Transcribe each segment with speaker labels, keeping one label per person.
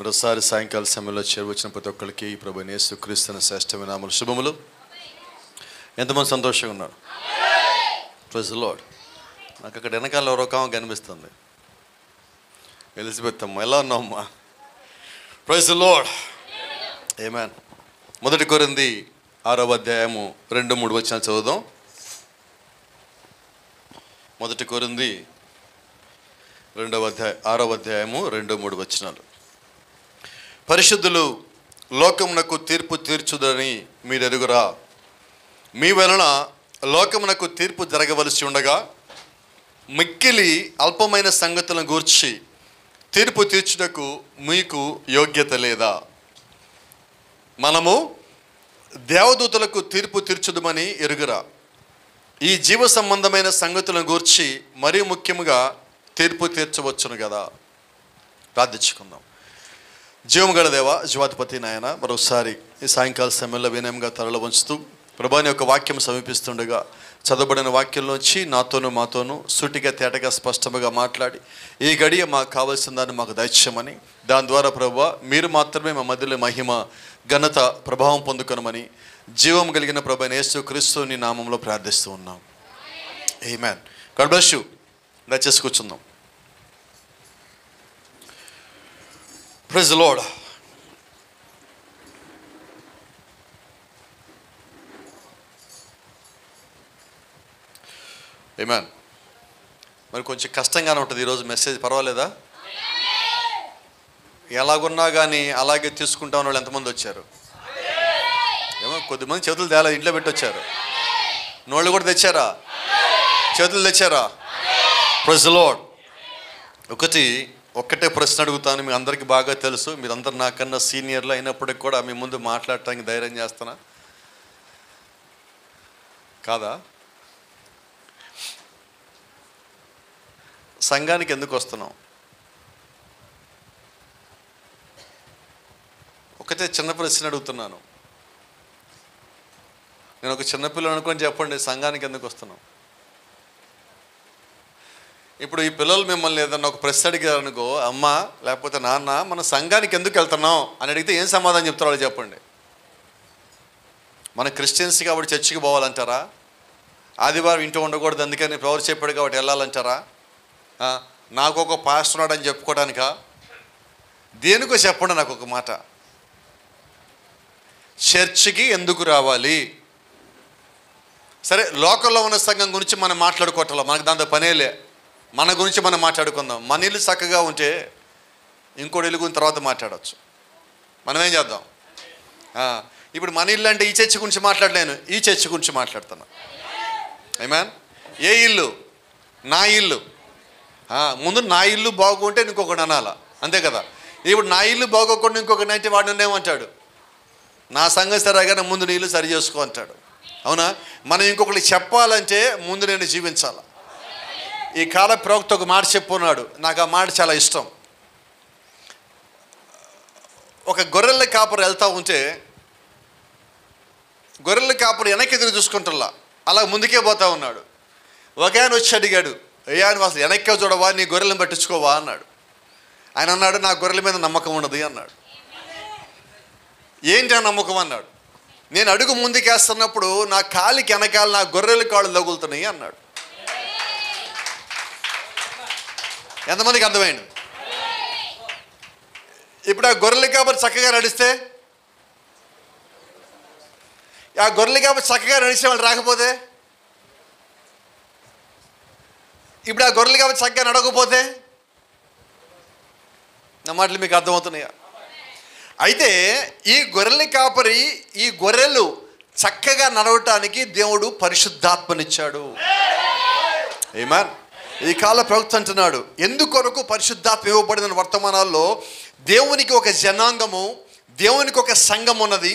Speaker 1: మరోసారి సాయంకాల సమయంలో చేరువచ్చిన ప్రతి ఒక్కరికి ప్రభువైన యేసుక్రీస్తు శ్రేష్టమైన నామములో శుభములు. ఎంతమంది సంతోషంగా ఉన్నారు? Praise the Lord. నాకు అక్కడ వెనకాల ఎవరో కామ కనిపిస్తుంది. ఎలిజబెత్ అమ్మ, ఎలా ఉన్నావమ్మా? Praise the lord. ఆమేన్. 1 కొరింథీ 6వ అధ్యాయము 2-3 వచనాలు చదువుదాం. 1 కొరింథీ 6వ అధ్యాయము 2-3 వచనాలు. పరిశుద్ధులు లోకమునకు తీర్పు తీర్చుదని మీరు ఎరుగురా. మీ వలన లోకమునకు తీర్పు జరగవలసి ఉండగా మిక్కిలి అల్పమైన సంగతులను గూర్చి తీర్పు తీర్చుటకు మీకు యోగ్యత లేదా? మనము దేవదూతలకు తీర్పు తీర్చుదమని ఎరుగురా. ఈ జీవ సంబంధమైన సంగతులను గూర్చి మరీ ముఖ్యముగా తీర్పు తీర్చవచ్చును కదా. ప్రార్థించుకుందాం. జీవము గల దేవ, జీవాధిపతి నాయన, మరోసారి ఈ సాయంకాల సమయంలో వినయంగా తరలి వంచుతూ ప్రభువుని యొక్క వాక్యం సమీపిస్తుండగా చదవబడిన వాక్యంలోంచి నాతోనూ మాతోనూ సూటిగా తేటగా స్పష్టంగా మాట్లాడి ఈ గడియ మాకు కావాల్సిన దాన్ని మాకు దయచేయమని, దాని ద్వారా ప్రభువా మీరు మాత్రమే మా మధ్యలో మహిమ ఘనత ప్రభావం పొందుకొనమని జీవం కలిగిన ప్రభువైన యేసుక్రీస్తుని నామంలో ప్రార్థిస్తూ ఉన్నాం. ఆమేన్. God bless you. దయచేసి కూర్చుందాం. Praise the lord. ఆమేన్. మరి కొంచెం కష్టంగానే ఉంటుంది ఈరోజు మెసేజ్. పర్వాలేదా? ఎలాగున్నా కానీ అలాగే తీసుకుంటామని వాళ్ళు ఎంతమంది వచ్చారు? ఏమో కొద్దిమంది చేతులు తేలా, ఇంట్లో పెట్టి వచ్చారు. నోళ్ళు కూడా తెచ్చారా? చేతులు తెచ్చారా? Praise the Lord. ఒక్కటే ప్రశ్న అడుగుతాను. మీ అందరికీ బాగా తెలుసు, మీరందరూ నాకన్నా సీనియర్లు అయినప్పటికి కూడా మీ ముందు మాట్లాడటానికి ధైర్యం చేస్తున్నా కాదా? సంఘానికి ఎందుకు వస్తున్నాం? ఒకటే చిన్న ప్రశ్న అడుగుతున్నాను. నేను ఒక చిన్నపిల్లలు అనుకొని చెప్పండి, సంఘానికి ఎందుకు వస్తున్నాం? ఇప్పుడు ఈ పిల్లలు మిమ్మల్ని ఏదన్నా ఒక ప్రశ్న అడిగారనుకో, అమ్మ లేకపోతే నాన్న మన సంఘానికి ఎందుకు వెళ్తున్నాం అని అడిగితే ఏం సమాధానం చెప్తారో వాళ్ళు చెప్పండి. మన క్రిస్టియన్స్ కాబట్టి చర్చికి పోవాలంటారా? ఆదివారం ఇంట్లో ఉండకూడదు అందుకని ఎవరు చెప్పాడు కాబట్టి వెళ్ళాలంటారా? నాకు ఒక పాస్టర్ ఉన్నాడని చెప్పుకోవడానికా? దేనికో చెప్పండి నాకు ఒక మాట. చర్చికి ఎందుకు రావాలి? సరే, లోకల్లో ఉన్న సంఘం గురించి మనం మాట్లాడుకోవట్లా, మనకు దాంతో పనేలే. మన గురించి మనం మాట్లాడుకుందాం. మన ఇల్లు చక్కగా ఉంటే ఇంకోటి ఇల్లు గురించి తర్వాత మాట్లాడవచ్చు. మనం ఏం చేద్దాం? ఇప్పుడు మన ఇల్లు అంటే ఈ చర్చి గురించి మాట్లాడలేను, ఈ చర్చి గురించి మాట్లాడుతున్నా. ఆమేన్. ఏ ఇల్లు? నా ఇల్లు. ముందు నా ఇల్లు బాగుంటే ఇంకొకటి అనాలా, అంతే కదా? ఇప్పుడు నా ఇల్లు బాగోకుండా ఇంకొకటి అయితే వాడు ఏమంటాడు? నా సంగతి సరిగానే ముందు నీ ఇల్లు సరి చేసుకో అంటాడు. అవునా? మనం ఇంకొకటి చెప్పాలంటే ముందు నేను జీవించాలా. ఈ కాల ప్రవక్త ఒక మాట చెప్పున్నాడు, నాకు ఆ మాట చాలా ఇష్టం. ఒక గొర్రెల కాపరి వెళ్తూ ఉంటే గొర్రెల కాపరి వెనక్కి ఎదురు చూసుకుంటున్నా, అలా ముందుకే పోతా ఉన్నాడు. ఒక ఆయన వచ్చి అడిగాడు, అయ్యా నువ్వు అసలు వెనక్కి చూడవా, నీ గొర్రెలను పట్టించుకోవా అన్నాడు. ఆయన అన్నాడు, నా గొర్రెల మీద నమ్మకం ఉన్నది అన్నాడు. ఏంటి ఆ నమ్మకం అన్నాడు. నేను అడుగు ముందుకేస్తున్నప్పుడు నా కాలికి వెనకాల నా గొర్రెల కాళ్ళు తగులుతున్నాయి అన్నాడు. ఎంతమందికి అర్థమైంది? ఇప్పుడు ఆ గొర్రెల కాపరి చక్కగా నడిస్తే, ఆ గొర్రెల కాపరి చక్కగా నడిచే వాళ్ళు రాకపోతే, ఇప్పుడు ఆ గొర్రెల కాపరి చక్కగా నడవకపోతే, నా మాటలు మీకు అర్థమవుతున్నాయా? అయితే ఈ గొర్రెల కాపరి, ఈ గొర్రెలు చక్కగా నడవటానికి దేవుడు పరిశుద్ధాత్మనిచ్చాడు. ఆమేన్. ఈ కాల ప్రవక్త అంటున్నాడు, ఎందుకొరకు పరిశుద్ధాత్మ ఇవ్వబడిన వర్తమానాల్లో దేవునికి ఒక జనాంగము, దేవునికి ఒక సంఘం ఉన్నది.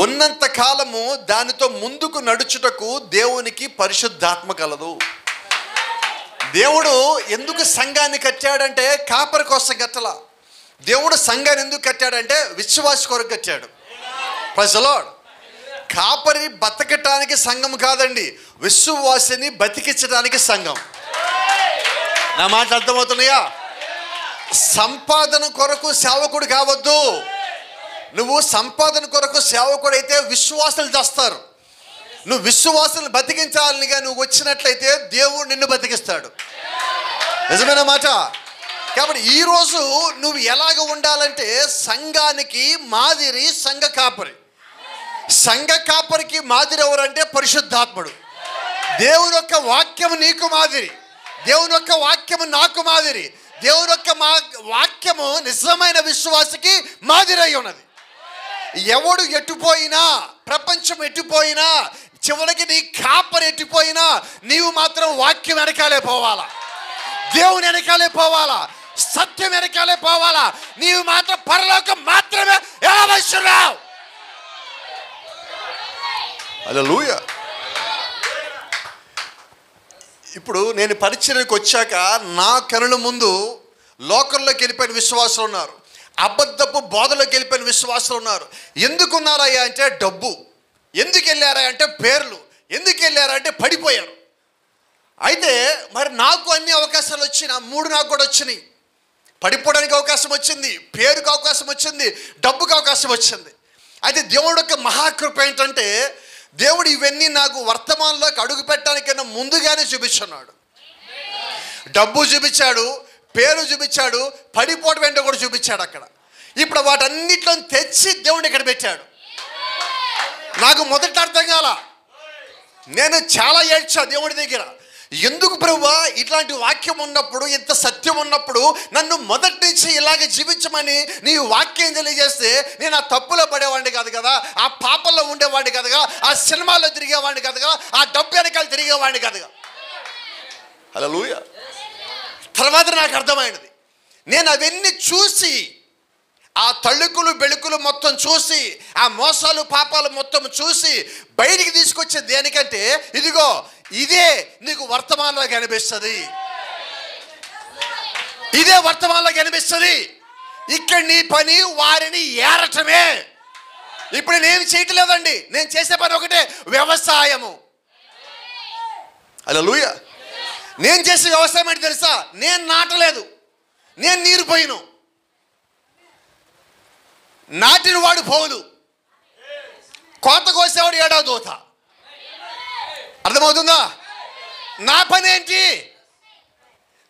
Speaker 1: ఉన్నంత కాలము దానితో ముందుకు నడుచుటకు దేవునికి పరిశుద్ధాత్మ కలదు. దేవుడు ఎందుకు సంఘాన్ని కట్టాడంటే కాపరి కోసం కట్టలా. దేవుడు సంఘాన్ని ఎందుకు కట్టాడంటే విశ్వాస కొరకు కట్టాడు. Praise the Lord. కాపరి బతకటానికి సంఘం కాదండి, విశ్వాసిని బతికించడానికి సంఘం. నా మాట అర్థమవుతున్నాయా? సంపాదన కొరకు సేవకుడు కావద్దు. నువ్వు సంపాదన కొరకు సేవకుడు అయితే విశ్వాసులు చేస్తారు. నువ్వు విశ్వాసులు బతికించాలిగా నువ్వు వచ్చినట్లయితే దేవుడు నిన్ను బతికిస్తాడు. నిజమైన మాట. కాబట్టి ఈరోజు నువ్వు ఎలాగ ఉండాలంటే సంఘానికి మాదిరి సంఘ కాపరి. సంఘ కాపరికి మాదిరి ఎవరంటే పరిశుద్ధాత్ముడు. దేవుని యొక్క వాక్యము నీకు మాదిరి, దేవుని యొక్క వాక్యము నాకు మాదిరి, దేవుని యొక్క వాక్యము నిజమైన విశ్వాసకి మాదిరి అయి ఉన్నది. ఎవడు ఎట్టుపోయినా, ప్రపంచం ఎట్టుపోయినా, చివరికి నీ కాపరి ఎట్టిపోయినా నీవు మాత్రం వాక్యం వెనకాలే పోవాలా, దేవుని వెనకాలే పోవాలా, సత్యం వెనకాలే పోవాలా. నీవు మాత్రం పరలోకం మాత్రమే వెళ్ళవచ్చున్నావు. హల్లెలూయా. ఇప్పుడు నేను పరిచర్యకు వచ్చాక నా కనుల ముందు లోకంలోకి వెళ్ళిపోయిన విశ్వాసులు ఉన్నారు, అబద్ధపు బోధలోకి వెళ్ళిపోయిన విశ్వాసులు ఉన్నారు. ఎందుకున్నారయ్యా అంటే డబ్బు, ఎందుకు వెళ్ళారా అంటే పేర్లు, ఎందుకు వెళ్ళారా అంటే పడిపోయారు. అయితే మరి నాకు అన్ని అవకాశాలు వచ్చినాయి, 3 నాకు కూడా వచ్చినాయి. పడిపోవడానికి అవకాశం వచ్చింది, పేరుకు అవకాశం వచ్చింది, డబ్బుకు అవకాశం వచ్చింది. అయితే దేవుడు యొక్క మహాకృప ఏంటంటే దేవుడు ఇవన్నీ నాకు వర్తమానంలోకి అడుగు పెట్టడానికైనా ముందుగానే చూపించున్నాడు. డబ్బు చూపించాడు, పేరు చూపించాడు, పడిపోవడం ఏంటో కూడా చూపించాడు అక్కడ. ఇప్పుడు వాటన్నిటిలో తెచ్చి దేవుడిని ఇక్కడ పెట్టాడు. నాకు మొదట అర్థం కాల, నేను చాలా ఏడ్చా దేవుడి దగ్గర. ఎందుకు ప్రభువా ఇట్లాంటి వాక్యం ఉన్నప్పుడు, ఇంత సత్యం ఉన్నప్పుడు నన్ను మొదటి నుంచి ఇలాగే జీవించమని నీ వాక్యం తెలియజేస్తే నేను ఆ తప్పులో పడేవాడిని కాదు కదా, ఆ పాపంలో ఉండేవాడిని కదగా, ఆ సినిమాలో తిరిగేవాడిని కదగా, ఆ డబ్బు వెనకాల తిరిగేవాడిని కదగా. హల్లెలూయా. తర్వాత నాకు అర్థమైనది, నేను అవన్నీ చూసి, ఆ తళుకులు బెళుకులు మొత్తం చూసి, ఆ మోసాలు పాపాలు మొత్తం చూసి బయటికి తీసుకొచ్చే దేనికంటే ఇదిగో ఇదే నీకు వర్తమానంలో కనిపిస్తుంది, ఇదే వర్తమానంలో కనిపిస్తుంది. ఇక్కడ నీ పని వారిని ఏరటమే. ఇప్పుడు నేను చేయట్లేదండి, నేను చేసే పని ఒకటే, వ్యవసాయము. హల్లెలూయా. నేను చేసే వ్యవసాయం ఏంటి తెలుసా? నేను నాటలేదు, నేను నీరు పోయిను, నాటిన వాడు పోలు, కోత కోసేవాడు ఏడో దూత. అర్థమవుతుందా? నా పని ఏంటి?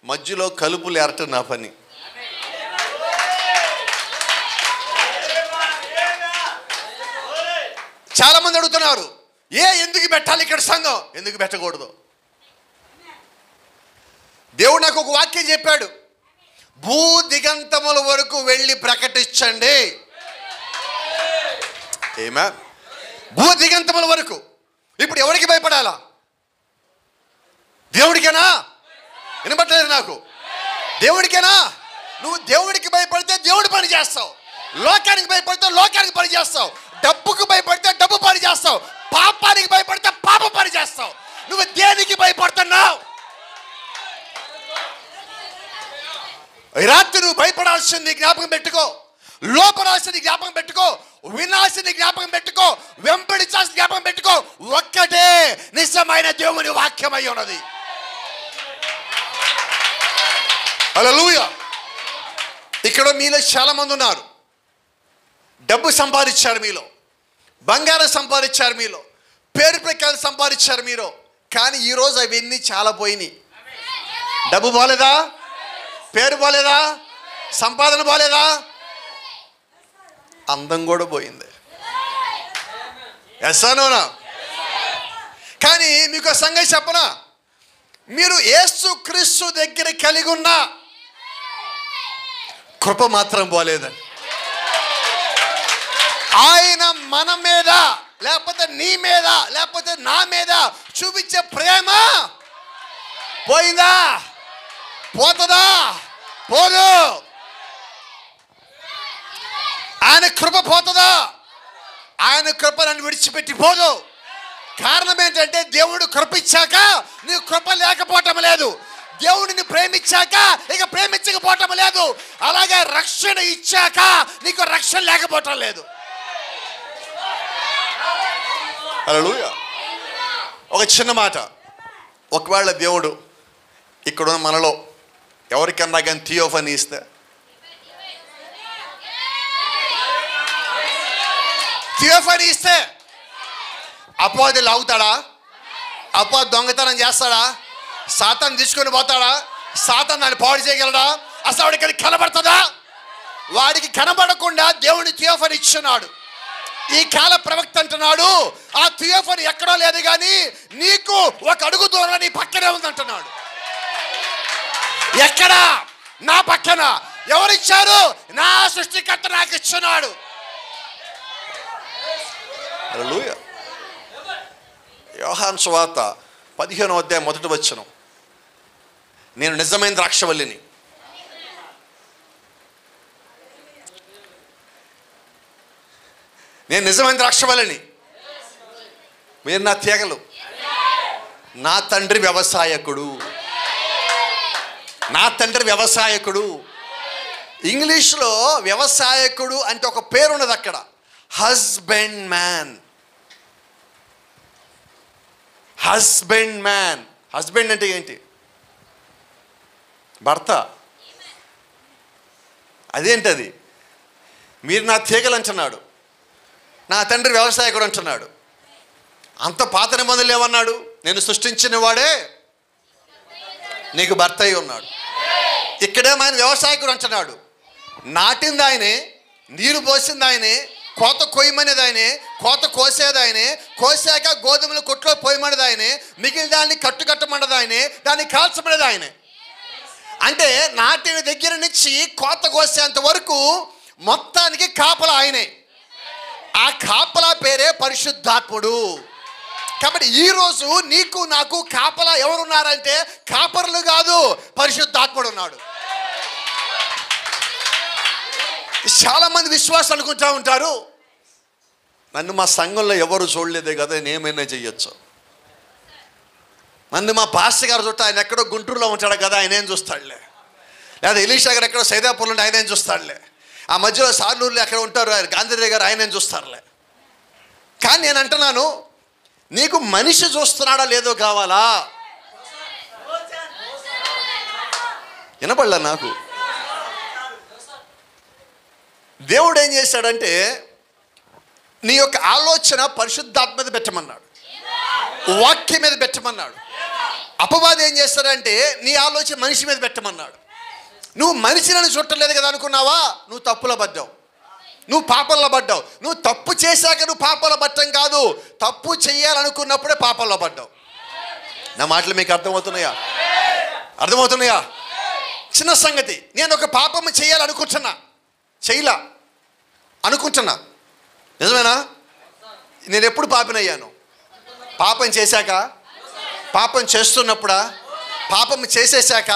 Speaker 1: మధ్యలో కలుపులు ఏరటం నా పని. చాలా మంది అడుగుతున్నారు, ఎందుకు పెట్టాలి ఇక్కడ సంఘం? ఎందుకు పెట్టకూడదు? దేవుడు నాకు ఒక వాక్యం చెప్పాడు, భూ దిగంతముల వరకు వెళ్ళి ప్రకటించండి. ఏమా? భూ దిగంతముల వరకు. ఇప్పుడు ఎవరికి భయపడాలా? దేవుడికేనా? వినబట్టలేదు నాకు. దేవుడికేనా? నువ్వు దేవుడికి భయపడితే దేవుడి పని చేస్తావు, లోకానికి భయపడితే లోకానికి పని చేస్తావు, డబ్బుకు భయపడితే డబ్బు పని చేస్తావు, పాపానికి భయపడితే పాప పని చేస్తావు. నువ్వు దేనికి భయపడుతున్నావు? రాత్రి నువ్వు భయపడాల్సింది జ్ఞాపకం పెట్టుకో, లోపడాల్సింది జ్ఞాపకం పెట్టుకో, వినాల్సింది జ్ఞాపకం పెట్టుకో, వెంబడించాల్సింది జ్ఞాపకం పెట్టుకో. ఒక్కటే నిజమైన దేవుని వాక్యం అయి ఉన్నది. హల్లెలూయా. ఇక్కడ మీలో చాలా మంది ఉన్నారు, డబ్బు సంపాదించారు మీలో, బంగారం సంపాదించారు మీలో, పేరు ప్రఖ్యాలు సంపాదించారు మీరు. కానీ ఈరోజు అవన్నీ చాలా పోయినాయి. డబ్బు బాలేదా? పేరు బాలేదా? సంపాదన బాలేదా? అందం కూడా పోయింది. ఎస్సానోనా? కానీ మీకు సంగతి చెప్పనా, మీరు యేసు క్రీస్తు దగ్గర కలిగి ఉన్న కృప మాత్రం పోలేదండి. ఆయన మన మీద, లేకపోతే నీ మీద, లేకపోతే నా మీద చూపించే ప్రేమ పోయిందా? పోతుందా? పోదు. ఆయన కృప పోతుందా? ఆయన కృప నన్ను విడిచిపెట్టి పోదు. కారణం ఏంటంటే దేవుడు కృప ఇచ్చాక నీకు కృప లేకపోవటం లేదు, దేవుడిని ప్రేమించాక ఇక ప్రేమించకపోవటం లేదు, అలాగే రక్షణ ఇచ్చాక నీకు రక్షణ లేకపోవటం లేదు. హల్లెలూయా. ఒక చిన్న మాట, ఒకవేళ దేవుడు ఇక్కడున్న మనలో ఎవరికన్నా కానీ థియోఫనీ ఇస్తే, థియోఫనీ ఇస్తే అపవాది లాగుతాడా? అపవాది దొంగతనం చేస్తాడా? సాతాను తీసుకొని పోతాడా? సాతాను దాన్ని పాడు చేయగలడా? అసలు వాడికి కనబడుతుందా? వాడికి కనబడకుండా దేవుని థియోఫనీ ఇచ్చున్నాడు. ఈ కాల ప్రవక్త అంటున్నాడు, ఆ థియోఫనీ ఎక్కడో లేదు కానీ నీకు ఒక అడుగు దూరం నీ పక్కనే ఉందంటున్నాడు. ఎక్కడా? నా పక్కన. ఎవరిచ్చారు? నా సృష్టికర్త నాకు ఇచ్చున్నాడు. హల్లెలూయా. యోహాను సువార్త 15వ అధ్యాయం 1వ వచనం, నేను నిజమైన ద్రాక్షవల్లిని, నేను నిజమైన ద్రాక్షవల్లిని, మీరు నా తీగలు. నా తండ్రి వ్యవసాయకుడు. నా తండ్రి వ్యవసాయకుడు. ఇంగ్లీష్లో వ్యవసాయకుడు అంటే ఒక పేరు ఉన్నది అక్కడ, husband man. Husband man. Husband అంటే ఏంటి? భర్త. అదేంటది? మీరు నా తీగలు అంటున్నాడు, నా తండ్రి వ్యవసాయకుడు అంటున్నాడు. అంత పాత నిబంధనలు ఏమన్నాడు? నేను సృష్టించిన వాడే నీకు భర్త అయి ఉన్నాడు. ఇక్కడేమో ఆయన వ్యవసాయకుడు అంటున్నాడు. నాటింది ఆయనే, నీరు పోసింది ఆయనే, కోత కొయ్యమనేది ఆయనే, కోత కోసేది ఆయనే, కోసాక గోధుమలు కొట్లో పోయమనేది ఆయనే, మిగిలిన దాన్ని కట్టుకట్టమన్నది ఆయనే, దాన్ని కాల్చమనేది ఆయనే. అంటే నాటిన దగ్గర నుంచి కోత కోసేంత వరకు మొత్తానికి కాపలా ఆయనే. ఆ కాపలా పేరే పరిశుద్ధాత్ముడు. కాబట్టి ఈరోజు నీకు నాకు కాపలా ఎవరున్నారంటే కాపర్లు కాదు, పరిశుద్ధాత్ముడు ఉన్నాడు. చాలా మంది విశ్వాసం అనుకుంటూ ఉంటారు, నన్ను మా సంఘంలో ఎవరు చూడలేదే కదా, నేనేమైనా చెయ్యొచ్చు. నన్ను మా పాస్టర్ గారు చుట్టూ, ఆయన ఎక్కడో గుంటూరులో ఉంటాడు కదా, ఆయన ఏం చూస్తాడులే. లేదా ఎలీషా గారు ఎక్కడో సైదాపూర్లో ఉంటే ఆయన ఏం చూస్తాడులే. ఆ మధ్యలో సార్లూరులో ఎక్కడ ఉంటారు గాంధీ గారు, ఆయన ఏం చూస్తారులే. కానీ నేను అంటున్నాను, నీకు మనిషి చూస్తున్నాడా లేదో కావాలా? వినపడలే నాకు. దేవుడు ఏం చేశాడంటే నీ యొక్క ఆలోచన పరిశుద్ధాత్మ మీద పెట్టమన్నాడు, వాక్యం మీద పెట్టమన్నాడు. అపవాది ఏం చేస్తాడంటే నీ ఆలోచన మనిషి మీద పెట్టమన్నాడు. నువ్వు మనిషిని చుట్టలేదు కదా అనుకున్నావా? నువ్వు తప్పులో పడ్డావు, నువ్వు పాపంలో పడ్డావు. నువ్వు తప్పు చేశాక నువ్వు పాపంలో పట్టం కాదు, తప్పు చేయాలనుకున్నప్పుడే పాపంలో పడ్డావు. నా మాటలు మీకు అర్థమవుతున్నాయా? అర్థమవుతున్నాయా? చిన్న సంగతి, నేను ఒక పాపం చేయాలనుకుంటున్నా, చేయలా అనుకుంటున్నా, నిజమేనా? నేను ఎప్పుడు పాపినయ్యాను? పాపం చేశాక, పాపం చేస్తున్నప్పుడా, పాపం చేసేసాక?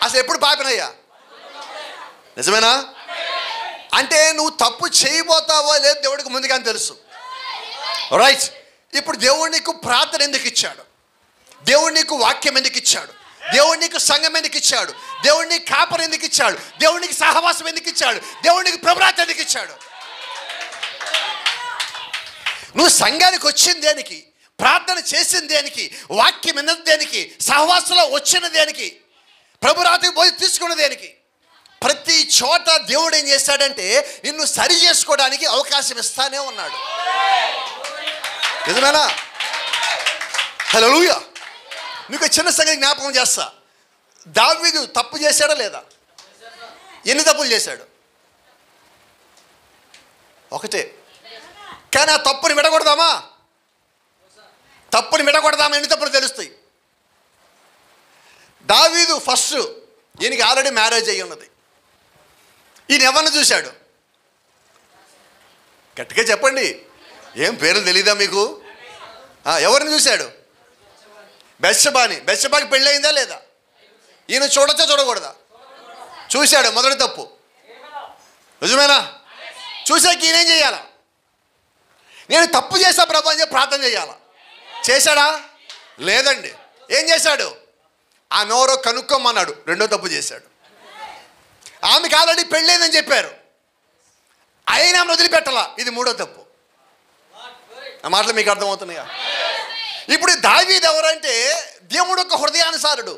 Speaker 1: అసలు ఎప్పుడు పాపినయ్యా? నిజమేనా? అంటే నువ్వు తప్పు చేయబోతావో లేదు దేవుడికి ముందుగానే తెలుసు. రైట్. ఇప్పుడు దేవుడు నీకు ప్రార్థన ఎందుకు ఇచ్చాడు? దేవుడు నీకు వాక్యం ఎందుకు ఇచ్చాడు? దేవుడు నీకు సంఘం ఎందుకు ఇచ్చాడు? దేవుడు నీకు కాపరి ఎందుకు ఇచ్చాడు? దేవుడు నీకు సహవాసం ఎందుకు ఇచ్చాడు? దేవుడు నీకు ప్రభురాత్మ ఎందుకు ఇచ్చాడు? నువ్వు సంఘానికి వచ్చింది దేనికి? ప్రార్థన చేసింది దేనికి? వాక్యం విన్నది దేనికి? సహవాసంలో వచ్చిన దేనికి? ప్రభురాత్మ పోయి తీసుకున్న దేనికి? ప్రతి చోట దేవుడు ఏం చేస్తాడంటే నిన్ను సరి చేసుకోవడానికి అవకాశం ఇస్తానే ఉన్నాడు. నిజమేనా? హల్లెలూయా. మీకు చిన్న సంగతి జ్ఞాపకం చేస్తా. దావీదు తప్పు చేశాడా లేదా? ఎన్ని తప్పులు చేశాడు? ఒకటే. కానీ ఆ తప్పుని విడగొడదామా? తప్పుని విడగొడదామా? ఎన్ని తప్పులు తెలుస్తాయి? దావీదు ఫస్ట్, ఈయనకి ఆల్రెడీ మ్యారేజ్ అయ్యి ఉన్నది. ఈయన ఎవరిని చూశాడు? గట్టిగా చెప్పండి, ఏం పేరు తెలీదా మీకు? ఎవరిని చూశాడు? బెత్షెబాని. బెత్షెబాకి పెళ్ళి అయిందా లేదా? ఈయన చూడొచ్చా చూడకూడదా? చూశాడు, మొదటి తప్పు. నిజమేనా? చూసాక ఈయనేం చేయాలా? నేను తప్పు చేశా ప్రభు అని చెప్పి ప్రార్థన చేయాలా? చేశాడా? లేదండి. ఏం చేశాడు? ఆమె ఎవరో కనుక్కోమన్నాడు, రెండో తప్పు చేశాడు. ఆమెకి ఆల్రెడీ పెళ్ళైందని చెప్పారు, అయినా ఆమెను వదిలిపెట్టాలా, ఇది మూడో తప్పు. ఆ మాటలు మీకు అర్థమవుతున్నాయా? ఇప్పుడు దావీదు ఎవరంటే దేవుడు యొక్క హృదయానుసారుడు.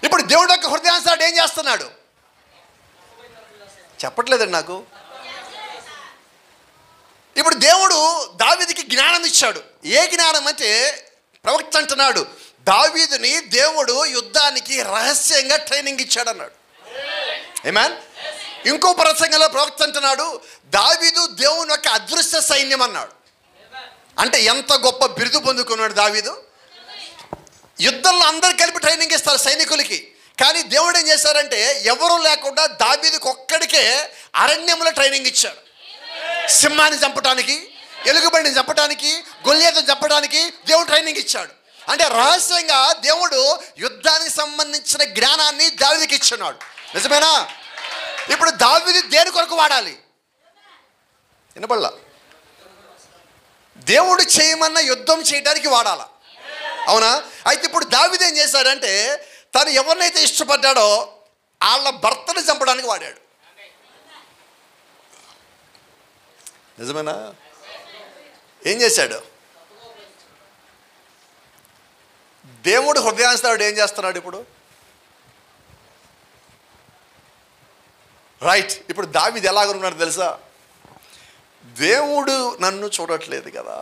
Speaker 1: ఇప్పుడు దేవుడు యొక్క హృదయానుసారుడు ఏం చేస్తున్నాడు? చెప్పట్లేదండి నాకు. ఇప్పుడు దేవుడు దావీదుకి జ్ఞానం ఇచ్చాడు. ఏ జ్ఞానం అంటే, ప్రవక్త అంటున్నాడు, దావీదుని దేవుడు యుద్ధానికి రహస్యంగా ట్రైనింగ్ ఇచ్చాడు అన్నాడు. ఆమేన్. ఇంకో ప్రసంగంలో ప్రవక్త అంటున్నాడు, దావీదు దేవుని యొక్క అదృశ్య సైన్యం అన్నాడు. అంటే ఎంత గొప్ప బిరుదు పొందుకున్నాడు దావీదు. యుద్ధంలో అందరు కలిపి ట్రైనింగ్ ఇస్తారు సైనికులకి. కానీ దేవుడు ఏం చేశారంటే, ఎవరు లేకుండా దావీదుకి ఒక్కడికే అరణ్యంలో ట్రైనింగ్ ఇచ్చాడు. సింహాన్ని చంపడానికి, ఎలుగుబండిని చంపడానికి, గొల్లియాతుని చంపడానికి దేవుడు ట్రైనింగ్ ఇచ్చాడు. అంటే రహస్యంగా దేవుడు యుద్ధానికి సంబంధించిన జ్ఞానాన్ని దావీదుకి ఇచ్చున్నాడు. నిజమేనా? ఇప్పుడు దావీదు దేని కొరకు వాడాలి? వినపడలా? దేవుడు చేయమన్న యుద్ధం చేయడానికి వాడాలా? అవునా? అయితే ఇప్పుడు దావీదు ఏం చేశాడంటే, తను ఎవరినైతే ఇష్టపడ్డాడో వాళ్ళ భర్తను చంపడానికి వాడాడు. నిజమేనా? ఏం చేశాడు? దేవుడు హృదయాన్స్తాడు ఏం చేస్తున్నాడు ఇప్పుడు? రైట్. ఇప్పుడు దావీదు ఎలాగనున్నాడు తెలుసా? దేవుడు నన్ను చూడట్లేదు కదా,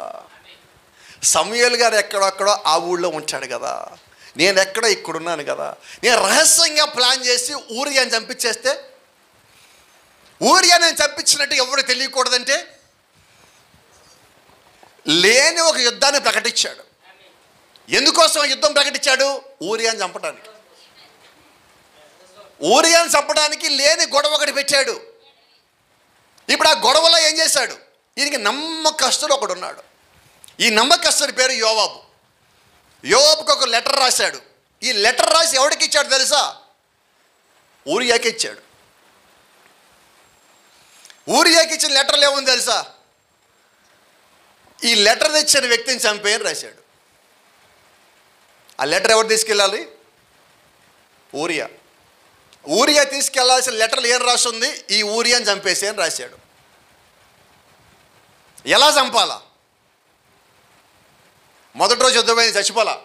Speaker 1: సమూయేలు గారు ఎక్కడెక్కడో ఆ ఊళ్ళో ఉంటాడు కదా, నేను ఎక్కడో ఇక్కడున్నాను కదా, నేను రహస్యంగా ప్లాన్ చేసి ఊరియాని చంపించేస్తే, ఊరియా నేను చంపించినట్టు ఎవరు తెలియకూడదంటే లేని ఒక యుద్ధాన్ని ప్రకటించాడు. ఎందుకోసం యుద్ధం ప్రకటించాడు? ఊరియాని చంపడానికి. ఊరియాని చంపడానికి లేని గొడవ ఒకటి పెట్టాడు. ఇప్పుడు ఆ గొడవలో ఏం చేశాడు? ఈయనకి నమ్మకస్తుడు ఒకడు ఉన్నాడు. ఈ నమ్మకస్తుడి పేరు యోవాబు. యోవాబుకి ఒక లెటర్ రాశాడు. ఈ లెటర్ రాసి ఎవరికి ఇచ్చాడు తెలుసా? ఊరియాకి ఇచ్చాడు. ఊరియాకి ఇచ్చిన లెటర్లు ఏముంది తెలుసా? ఈ లెటర్ తెచ్చిన వ్యక్తిని చంపేయని రాశాడు. ఆ లెటర్ ఎవరు తీసుకెళ్ళాలి? ఊరియా. ఊరియా తీసుకెళ్లాల్సిన లెటర్లు ఏం రాస్తుంది? ఈ ఊరియాని చంపేసి అని రాశాడు. ఎలా చంపాలా? మొదటి రోజు యుద్ధమైంది, చచ్చిపోలా.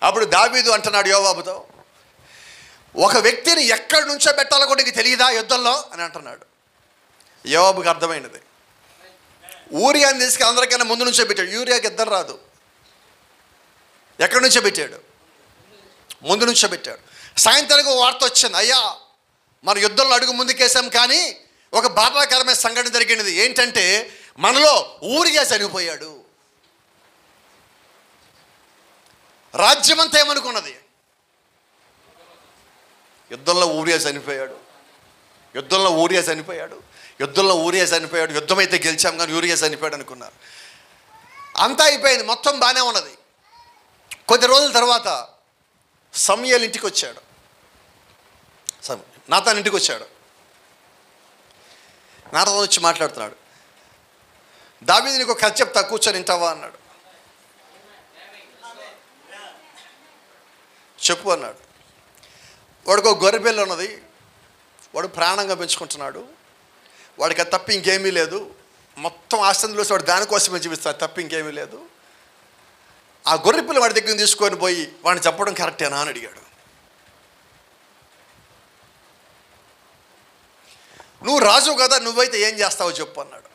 Speaker 1: అప్పుడు దావీదు అంటున్నాడు యోవాబుతో, ఒక వ్యక్తిని ఎక్కడి నుంచో పెట్టాలో కూడా నీకు తెలియదా యుద్ధంలో అని అంటున్నాడు. యోవాబుకి అర్థమైనది. ఊరియాని తీసుకెళ్ళి అందరికన్నా ముందు నుంచో పెట్టాడు. యూరియాకి ఇద్దరు రాదు. ఎక్కడి నుంచో పెట్టాడు? ముందు నుంచో పెట్టాడు. సాయంత్రానికి వార్త వచ్చింది, అయ్యా మన యుద్ధంలో అడుగు ముందుకేసాం కానీ ఒక బాధాకరమైన సంఘటన జరిగినది. ఏంటంటే మనలో ఊరియా చనిపోయాడు. రాజ్యమంతా ఏమనుకున్నది? యుద్ధంలో ఊరియా చనిపోయాడు, యుద్ధంలో ఊరియా చనిపోయాడు, యుద్ధంలో ఊరియా చనిపోయాడు, యుద్ధం అయితే గెలిచాం కానీ ఊరియా చనిపోయాడు అనుకున్నారు. అంతా అయిపోయింది, మొత్తం బాగానే ఉన్నది. కొద్ది రోజుల తర్వాత సమూయేలు ఇంటికి వచ్చాడు. నాతాన్ ఇంటికి వచ్చాడు. నాతాన్ వచ్చి మాట్లాడుతున్నాడు. దావీదు నీకు ఒక కథ చెప్తా, కూర్చొని వింటావా అన్నాడు. చెప్పు అన్నాడు. వాడికి ఒక గొర్రె పిల్ల ఉన్నది, వాడు ప్రాణంగా పెంచుకుంటున్నాడు, వాడికి అది తప్ప ఇంకేమీ లేదు, మొత్తం ఆస్తిలో వాడు దానికోసమే జీవిస్తాడు, తప్ప ఇంకేమీ లేదు. ఆ గొర్రె పిల్ల వాడి దగ్గర తీసుకొని పోయి వాడిని చంపడం కరెక్టేనా అని అడిగాడు. నువ్వు రాజు కదా, నువ్వైతే ఏం చేస్తావో చెప్పు అన్నాడు.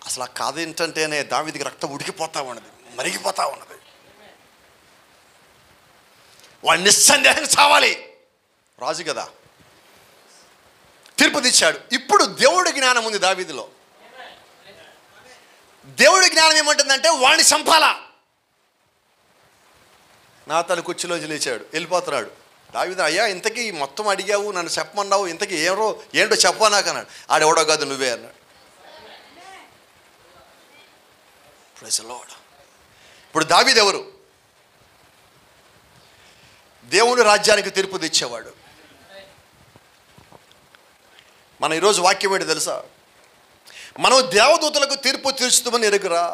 Speaker 1: అసలు ఆ కథ ఏంటంటేనే దావీదుకి రక్తం ఉడికిపోతా ఉన్నది, మరిగిపోతా ఉన్నది. వాడు నిస్సందేహంగా చావాలి, రాజు కదా, తీర్పు తెచ్చాడు. ఇప్పుడు దేవుడి జ్ఞానం ఉంది దావీదులో. దేవుడి జ్ఞానం ఏమంటుందంటే వాడిని చంపాలా. నాతాను కుర్చీలోంచి లేచాడు, వెళ్ళిపోతున్నాడు. దావీదు, అయ్యా ఇంతకీ మొత్తం అడిగావు, నన్ను చెప్పమన్నావు, ఇంతకీ ఏంటో చెప్పా నాకు అన్నాడు. ఆడెవడో కాదు నువ్వే అన్నాడు. ఇప్పుడు దావీదు ఎవరు? దేవుని రాజ్యానికి తీర్పు తెచ్చేవాడు. మన ఈరోజు వాక్యం ఏంటి తెలుసా? మనం దేవదూతలకు తీర్పు తీర్చుతామని ఎరుగురా.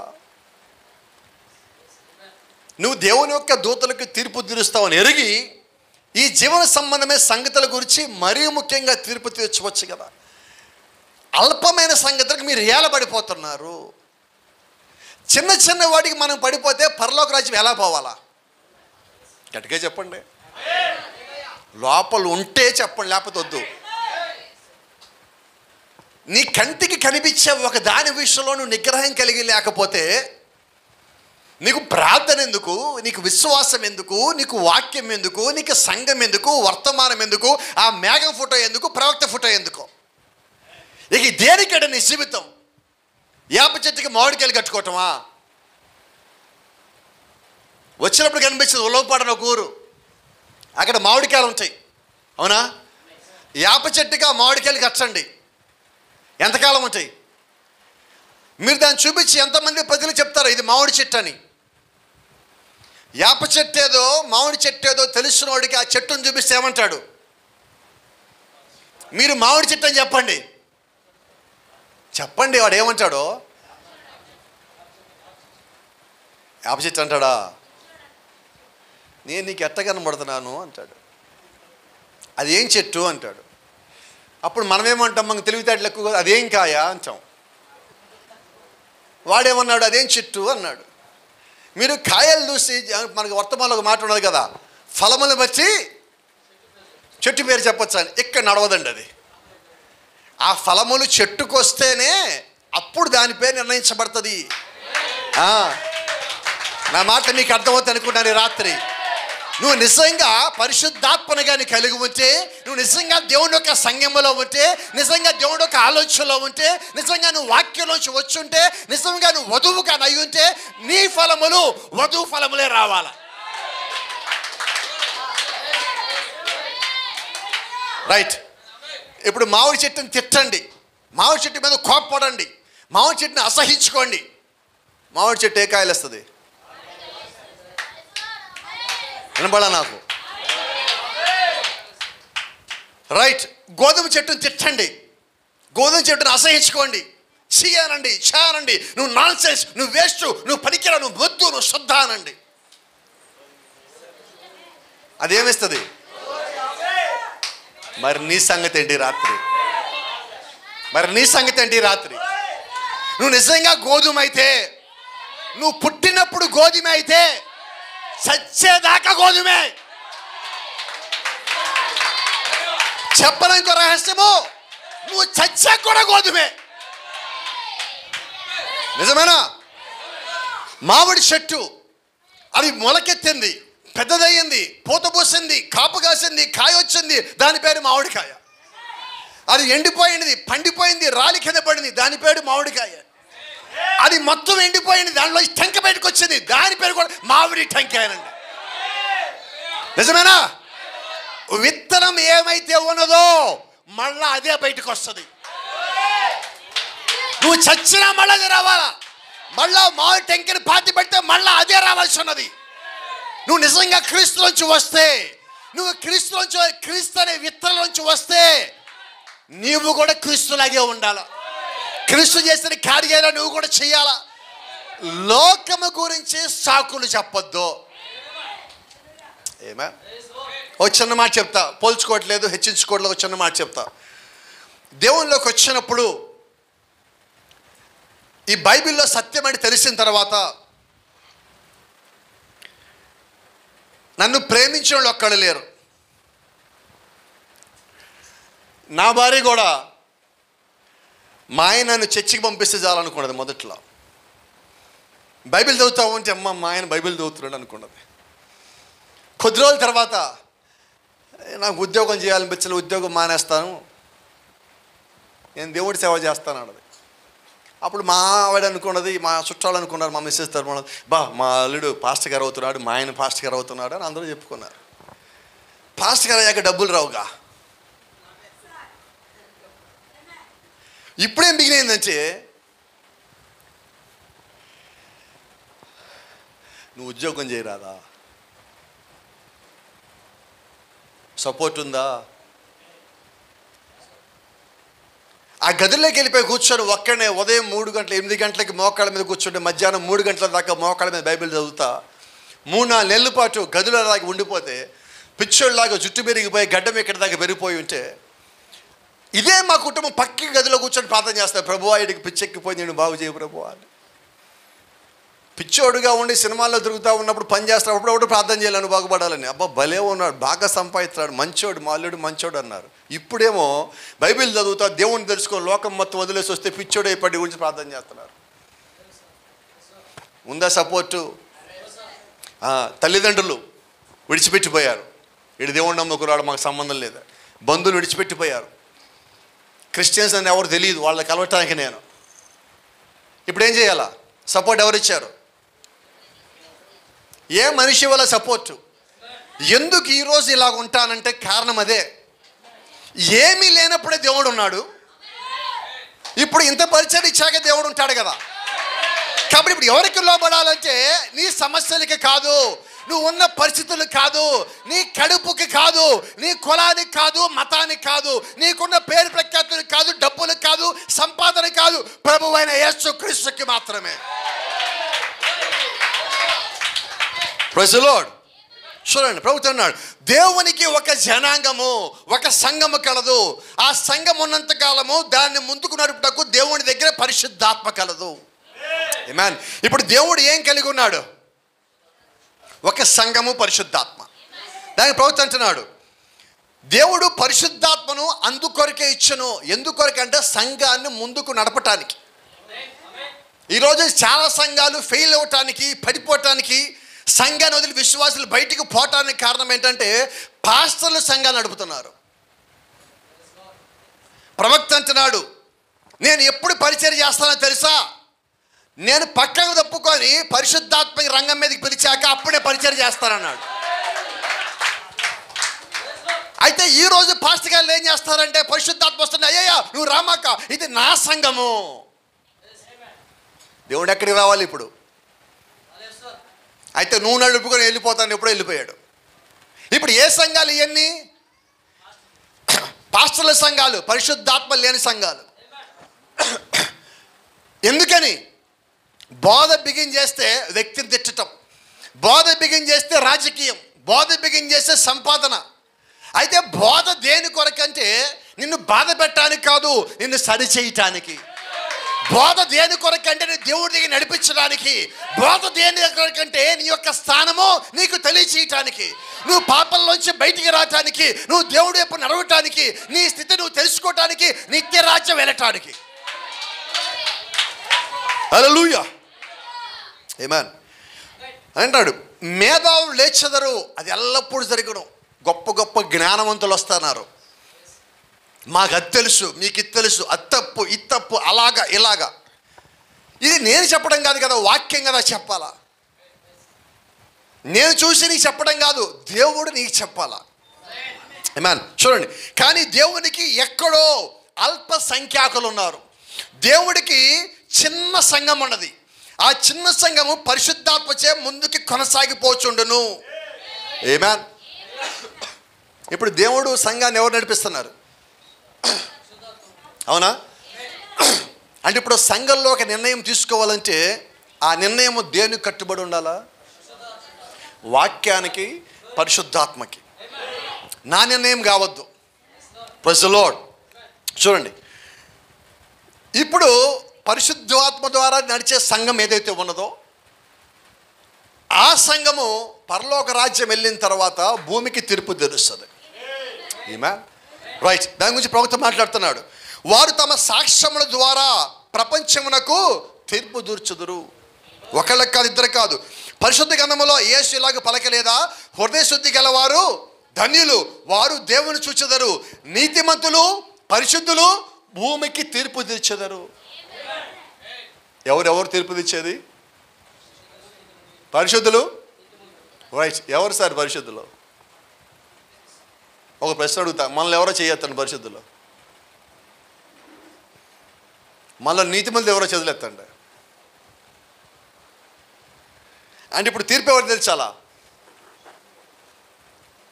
Speaker 1: నువ్వు దేవుని యొక్క దూతలకు తీర్పు తీరుస్తావని ఎరిగి ఈ జీవన సంబంధమైన సంగతుల గురించి మరీ ముఖ్యంగా తీర్పు తీర్చవచ్చు కదా. అల్పమైన సంగతులకు మీరు ఏలబడిపోతున్నారు. చిన్న చిన్న వాటికి మనం పడిపోతే పరలోక రాజ్యం ఎలా పోవాలా? గట్టిగా చెప్పండి. లోపల ఉంటే చెప్పండి, లేకపోతే వద్దు. నీ కంటికి కనిపించే ఒక దాని విషయంలో నువ్వు నిగ్రహం కలిగి లేకపోతే నీకు ప్రార్థన ఎందుకు, నీకు విశ్వాసం ఎందుకు, నీకు వాక్యం ఎందుకు, నీకు సంఘం ఎందుకు, వర్తమానం ఎందుకు, ఆ మేఘం ఫోటో ఎందుకు, ప్రవక్త ఫోటో ఎందుకు? ఇక దేనికడ నీ జీవితం? యాప చెట్టుకి మామిడికాయలు కట్టుకోవటమా? వచ్చినప్పుడు కనిపించింది ఉలవపాడని ఒక ఊరు, అక్కడ మామిడికాయలు ఉంటాయి, అవునా? యాప చెట్టుగా మామిడికాయలు కట్టండి, ఎంతకాలం ఉంటాయి? మీరు దాన్ని చూపించి ఎంతమంది ప్రజలు చెప్తారు ఇది మామిడి చెట్టు అని? యాప చెట్టు ఏదో మామిడి చెట్టు ఏదో తెలిసిన వాడికి ఆ చెట్టును చూపిస్తే ఏమంటాడు? మీరు మామిడి చెట్టు అని చెప్పండి, చెప్పండి, వాడు ఏమంటాడో? యాప చెట్టు అంటాడా? నేను నీకు ఎట్ట కనబడుతున్నాను అంటాడు. అది ఏం చెట్టు అంటాడు. అప్పుడు మనమేమంటాం, మనకు తెలివితేటలు ఎక్కువ, అదేం కాయ అంటాం. వాడేమన్నాడు? అదేం చెట్టు అన్నాడు. మీరు కాయలు చూసి, మనకు వర్తమానంలో ఒక మాట ఉన్నది కదా, ఫలములు బట్టి చెట్టు పేరు చెప్పొచ్చు అని. ఇక్కడ నడవదండి అది. ఆ ఫలములు చెట్టుకు వస్తేనే అప్పుడు దాని పేరు నిర్ణయించబడుతుంది. నా మాట మీకు అర్థమవుతుంది అనుకుంటాను. ఈ రాత్రి నువ్వు నిజంగా పరిశుద్ధాత్మను కానీ కలిగి ఉంటే, నువ్వు నిజంగా దేవుని యొక్క సంఘంలో ఉంటే, నిజంగా దేవుని యొక్క ఆలోచనలో ఉంటే, నిజంగా నువ్వు వాక్యంలోంచి వచ్చుంటే, నిజంగా నువ్వు వధువుగా అయి ఉంటే, నీ ఫలములు వధువు ఫలములే రావాల. రైట్. ఇప్పుడు మామిడి చెట్టుని తిట్టండి, మామిడి చెట్టు మీద కోప్పడండి, మామిడి చెట్టుని అసహించుకోండి. మామిడి చెట్టు ఏ కాయలు వస్తుంది? వినబడా నాకు? రైట్. గోధుమ చెట్టును తిట్టండి, గోధుమ చెట్టును అసహించుకోండి, చీయనండి, చానండి, నువ్వు నాన్ సెన్స్, నువ్వు వేస్ట్, నువ్వు పనికిరా, నువ్వు వద్దు, నువ్వు శుద్ధ అనండి. అదేమిస్తుంది? మరి నీ సంగతి ఏంటి రాత్రి? మరి నీ సంగతి ఏంటి రాత్రి? నువ్వు నిజంగా గోధుమ అయితే, నువ్వు పుట్టినప్పుడు గోధుమ అయితే, చచ్చేదాకా గోధుమే. చెప్పడానికి రహస్యము, నువ్వు చచ్చా కూడా గోధుమే. నిజమేనా? మామిడి చెట్టు అది మొలకెత్తింది, పెద్దదయ్యింది, పూత పూసింది, కాపు కాసింది, కాయ వచ్చింది, దాని పేరు మామిడికాయ. అది ఎండిపోయింది, పండిపోయింది, రాలి కింద పడింది, దాని పేరు మామిడికాయ. అది మొత్తం ఎండిపోయింది, దానిలో టెంక బయటకు వచ్చింది, దాని పేరు కూడా మామిడి టెంకాయనండి. నిజమేనా? విత్తనం ఏమైతే ఉన్నదో మళ్ళా అదే బయటకు వస్తుంది. నువ్వు చచ్చినా మళ్ళీ అదే రావాలా, మళ్ళా మామిడి టెంకని పాతి పెడితే మళ్ళా అదే రావాల్సి ఉన్నది. నువ్వు నిజంగా క్రీస్తులోంచి వస్తే, నువ్వు క్రీస్తు అనే విత్తనంలోంచి వస్తే, నీవు కూడా క్రీస్తులాగే ఉండాలా. క్రీస్తు చేసిన కార్యాలు నువ్వు కూడా చెయ్యాలా. లోకము గురించి సాకులు చెప్పొద్దు. ఏమా? ఒక చిన్న మాట చెప్తా, పోల్చుకోవట్లేదు, హెచ్చించుకోవట్లేదు, ఒక చిన్న మాట చెప్తా. దేవునిలోకి వచ్చినప్పుడు ఈ బైబిల్లో సత్యం అని తెలిసిన తర్వాత, నన్ను ప్రేమించిన వాళ్ళు ఒక్కళ్ళు లేరు. నా భార్య కూడా మా ఆయన నన్ను చర్చికి పంపిస్తే చాలనుకున్నది. మొదట్లో బైబిల్ చదువుతావు అంటే, అమ్మ మా ఆయన బైబిల్ చదువుతున్నాడు అనుకున్నది. కొద్ది రోజుల తర్వాత నాకు ఉద్యోగం చేయాలనిపించలే, ఉద్యోగం మానేస్తాను, నేను దేవుడి సేవ చేస్తాను అన్నది. అప్పుడు మా ఆవిడ అనుకున్నది, మా చుట్టాలు అనుకున్నారు, మా మిస్సెస్ తరపున, మా అల్లుడు పాస్టర్ గారు అవుతున్నాడు, మా ఆయన పాస్టర్ గారు అవుతున్నాడు అని అందరూ చెప్పుకున్నారు. పాస్టర్ గారు అయ్యాక డబ్బులు రావుగా. ఇప్పుడేం మిగిలిందంటే, నువ్వు ఉద్యోగం చేయరాదా, సపోర్ట్ ఉందా? ఆ గదిలోకి వెళ్ళిపోయి కూర్చొని ఒక్కడనే ఉదయం 3 గంటలు 8 గంటలకి మోకాళ్ళ మీద కూర్చుంటే మధ్యాహ్నం 3 గంటల దాకా మోకాళ్ళ మీద బైబిల్ చదువుతా 3-4 నెలల పాటు గదిలో లాగా ఉండిపోతే, పిచ్చోళ్ళలాగా జుట్టు పెరిగిపోయి గడ్డం ఎక్కడి దాకా పెరిగిపోయి ఉంటే, ఇదే మా కుటుంబం పక్క గదిలో కూర్చొని ప్రార్థన చేస్తారు, ప్రభువా వీడికి పిచ్చెక్కిపోయింది, నేను బాగు చేయ ప్రభువా అని. పిచ్చోడుగా ఉండి సినిమాల్లో తిరుగుతూ ఉన్నప్పుడు పని చేస్తాడు, అప్పుడప్పుడు ప్రార్థన చేయాలని బాగుపడాలని. అబ్బా భలే ఉన్నాడు, బాగా సంపాదిస్తాడు, మంచోడు, మాల్యుడు మంచోడు అన్నారు. ఇప్పుడేమో బైబిల్ చదువుతా, దేవుణ్ణి తెలుసుకొని లోకం మొత్తం వదిలేసి వస్తే పిచ్చోడు అయిపోయి గురించి ప్రార్థన చేస్తున్నారు. ఉందా సపోర్టు? తల్లిదండ్రులు విడిచిపెట్టిపోయారు, వీడు దేవుణ్ణి నమ్ముకున్నాడు, మాకు సంబంధం లేదు. బంధువులు విడిచిపెట్టిపోయారు. క్రిస్టియన్స్ అని ఎవరు తెలియదు, వాళ్ళకి కలవటానికి నేను. ఇప్పుడు ఏం చేయాలా? సపోర్ట్ ఎవరు ఇచ్చారు? ఏ మనిషి వల్ల సపోర్టు? ఎందుకు ఈరోజు ఇలాగ ఉంటానంటే కారణం అదే. ఏమీ లేనప్పుడే దేవుడు ఉన్నాడు, ఇప్పుడు ఇంత పరిచయం ఇచ్చాక దేవుడు ఉంటాడు కదా. కాబట్టి ఇప్పుడు ఎవరికి లోబడాలంటే నీ సమస్యలకి కాదు, నువ్వు ఉన్న పరిస్థితులు కాదు, నీ కడుపుకి కాదు, నీ కులానికి కాదు, మతానికి కాదు, నీకున్న పేరు ప్రఖ్యాతులకు కాదు, డబ్బులకు కాదు, సంపాదన కాదు, ప్రభువైన యేసుక్రీస్తుకి మాత్రమే. Praise the Lord. చూడండి, ప్రభుత్వం అన్నాడు దేవునికి ఒక జనాంగము, ఒక సంఘము కలదు. ఆ సంఘం ఉన్నంత కాలము దాన్ని ముందుకు నడుపుటకు దేవుని దగ్గర పరిశుద్ధాత్మ కలదు. ఆమేన్. ఇప్పుడు దేవుడు ఏం కలిగి ఉన్నాడు? ఒక సంఘము, పరిశుద్ధాత్మ. దానికి ప్రభుత్వం అంటున్నాడు దేవుడు పరిశుద్ధాత్మను అందుకొరకే ఇచ్చను. ఎందుకొరకంటే సంఘాన్ని ముందుకు నడపటానికి. ఈరోజు చాలా సంఘాలు ఫెయిల్ అవ్వటానికి, పడిపోవటానికి, సంఘాన్ని వదిలి విశ్వాసులు బయటికి పోవటానికి కారణం ఏంటంటే పాస్టర్లు సంఘాలు నడుపుతున్నారు. ప్రవక్త అంటున్నాడు నేను ఎప్పుడు పరిచర్య చేస్తానో తెలుసా, నేను పక్కకు తప్పుకొని పరిశుద్ధాత్మ రంగం మీదకి పిలిచాక అప్పుడే పరిచర్య చేస్తానన్నాడు. అయితే ఈరోజు పాస్టర్ గారు ఏం చేస్తారంటే పరిశుద్ధాత్మ వస్తుంది, అయ్యయ్యా నువ్వు రామాక, ఇది నా సంఘము. దేవుడు ఎక్కడికి రావాలి ఇప్పుడు? అయితే నువ్వు నడుపుకొని వెళ్ళిపోతాను, ఎప్పుడో వెళ్ళిపోయాడు. ఇప్పుడు ఏ సంఘాలు ఇవన్నీ? పాస్టర్ల సంఘాలు, పరిశుద్ధాత్మ లేని సంఘాలు. ఎందుకని? బోధ బిగిన్ చేస్తే వ్యక్తిని తెచ్చటం, బోధ బిగిన్ చేస్తే రాజకీయం, బోధ బిగిన్ చేస్తే సంపాదన. అయితే బోధ దేని కొరకంటే నిన్ను బాధ పెట్టడానికి కాదు, నిన్ను సరి చేయటానికి. బోధ దేని కొరకంటే నీ దేవుడి దగ్గర నడిపించడానికి. బోధ దేని కొరకంటే నీ యొక్క స్థానము నీకు తెలియచేయటానికి, నువ్వు పాపంలోంచి బయటికి రావటానికి, నువ్వు దేవుడి వైపు నడవటానికి, నీ స్థితి నువ్వు తెలుసుకోవటానికి, నిత్య రాజ్యం వెళ్ళటానికి. హల్లెలూయా. ఆమేన్. అంటాడు మేధావులు లేచెదరు, అది ఎల్లప్పుడూ జరగడం. గొప్ప గొప్ప జ్ఞానవంతులు వస్తున్నారు, మాకు అది తెలుసు, మీకు ఇది తెలుసు, అది తప్పు, ఇది తప్పు, అలాగా ఇలాగా. ఇది నేను చెప్పడం కాదు కదా, వాక్యం కదా చెప్పాలా. నేను చూసి నీకు చెప్పడం కాదు, దేవుడు నీకు చెప్పాలా. ఆమేన్. చూడండి, కానీ దేవునికి ఎక్కడో అల్ప సంఖ్యాకులు ఉన్నారు. దేవుడికి చిన్న సంఘం ఉన్నది. ఆ చిన్న సంఘము పరిశుద్ధాత్మచే ముందుకి కొనసాగిపోచుండును. ఆమేన్. ఇప్పుడు దేవుడు సంఘాన్ని ఎవరు నడిపిస్తున్నారు? అవునా? అంటే ఇప్పుడు సంఘంలో ఒక నిర్ణయం తీసుకోవాలంటే ఆ నిర్ణయం దేనికి కట్టుబడి ఉండాలా? వాక్యానికి, పరిశుద్ధాత్మకి. నా నిర్ణయం కావద్దు. Praise the Lord. చూడండి, ఇప్పుడు పరిశుద్ధాత్మ ద్వారా నడిచే సంఘం ఏదైతే ఉన్నదో ఆ సంఘము పరలోక రాజ్యం వెళ్ళిన తర్వాత భూమికి తీర్పు తెలుస్తుంది. ఆమేన్. రైట్. దాని గురించి ప్రవక్త మాట్లాడుతున్నాడు. వారు తమ సాక్ష్యముల ద్వారా ప్రపంచమునకు తీర్పు తీర్చుదురు. ఒకళ్ళ కాదు, ఇద్దరు కాదు. పరిశుద్ధ గ్రంథములో యేసు ఇలాగ పలకలేదా? హృదయ శుద్ధి గలవారు ధన్యులు, వారు దేవుని చూచెదరు. నీతిమంతులు, పరిశుద్ధులు భూమికి తీర్పు తీర్చెదరు. ఎవరెవరు తీర్పు తీర్చేది? పరిశుద్ధులు. రైట్. ఎవరు సార్ పరిశుద్ధులు? ఒక ప్రశ్న అడుగుతా, మనల్ని ఎవరో చేయొద్దండి పరిశుద్ధులు, మళ్ళీ నీతిమంతులు ఎవరో చదివేస్తండి. అంటే ఇప్పుడు తీర్పు ఎవరు తెలుసాలా?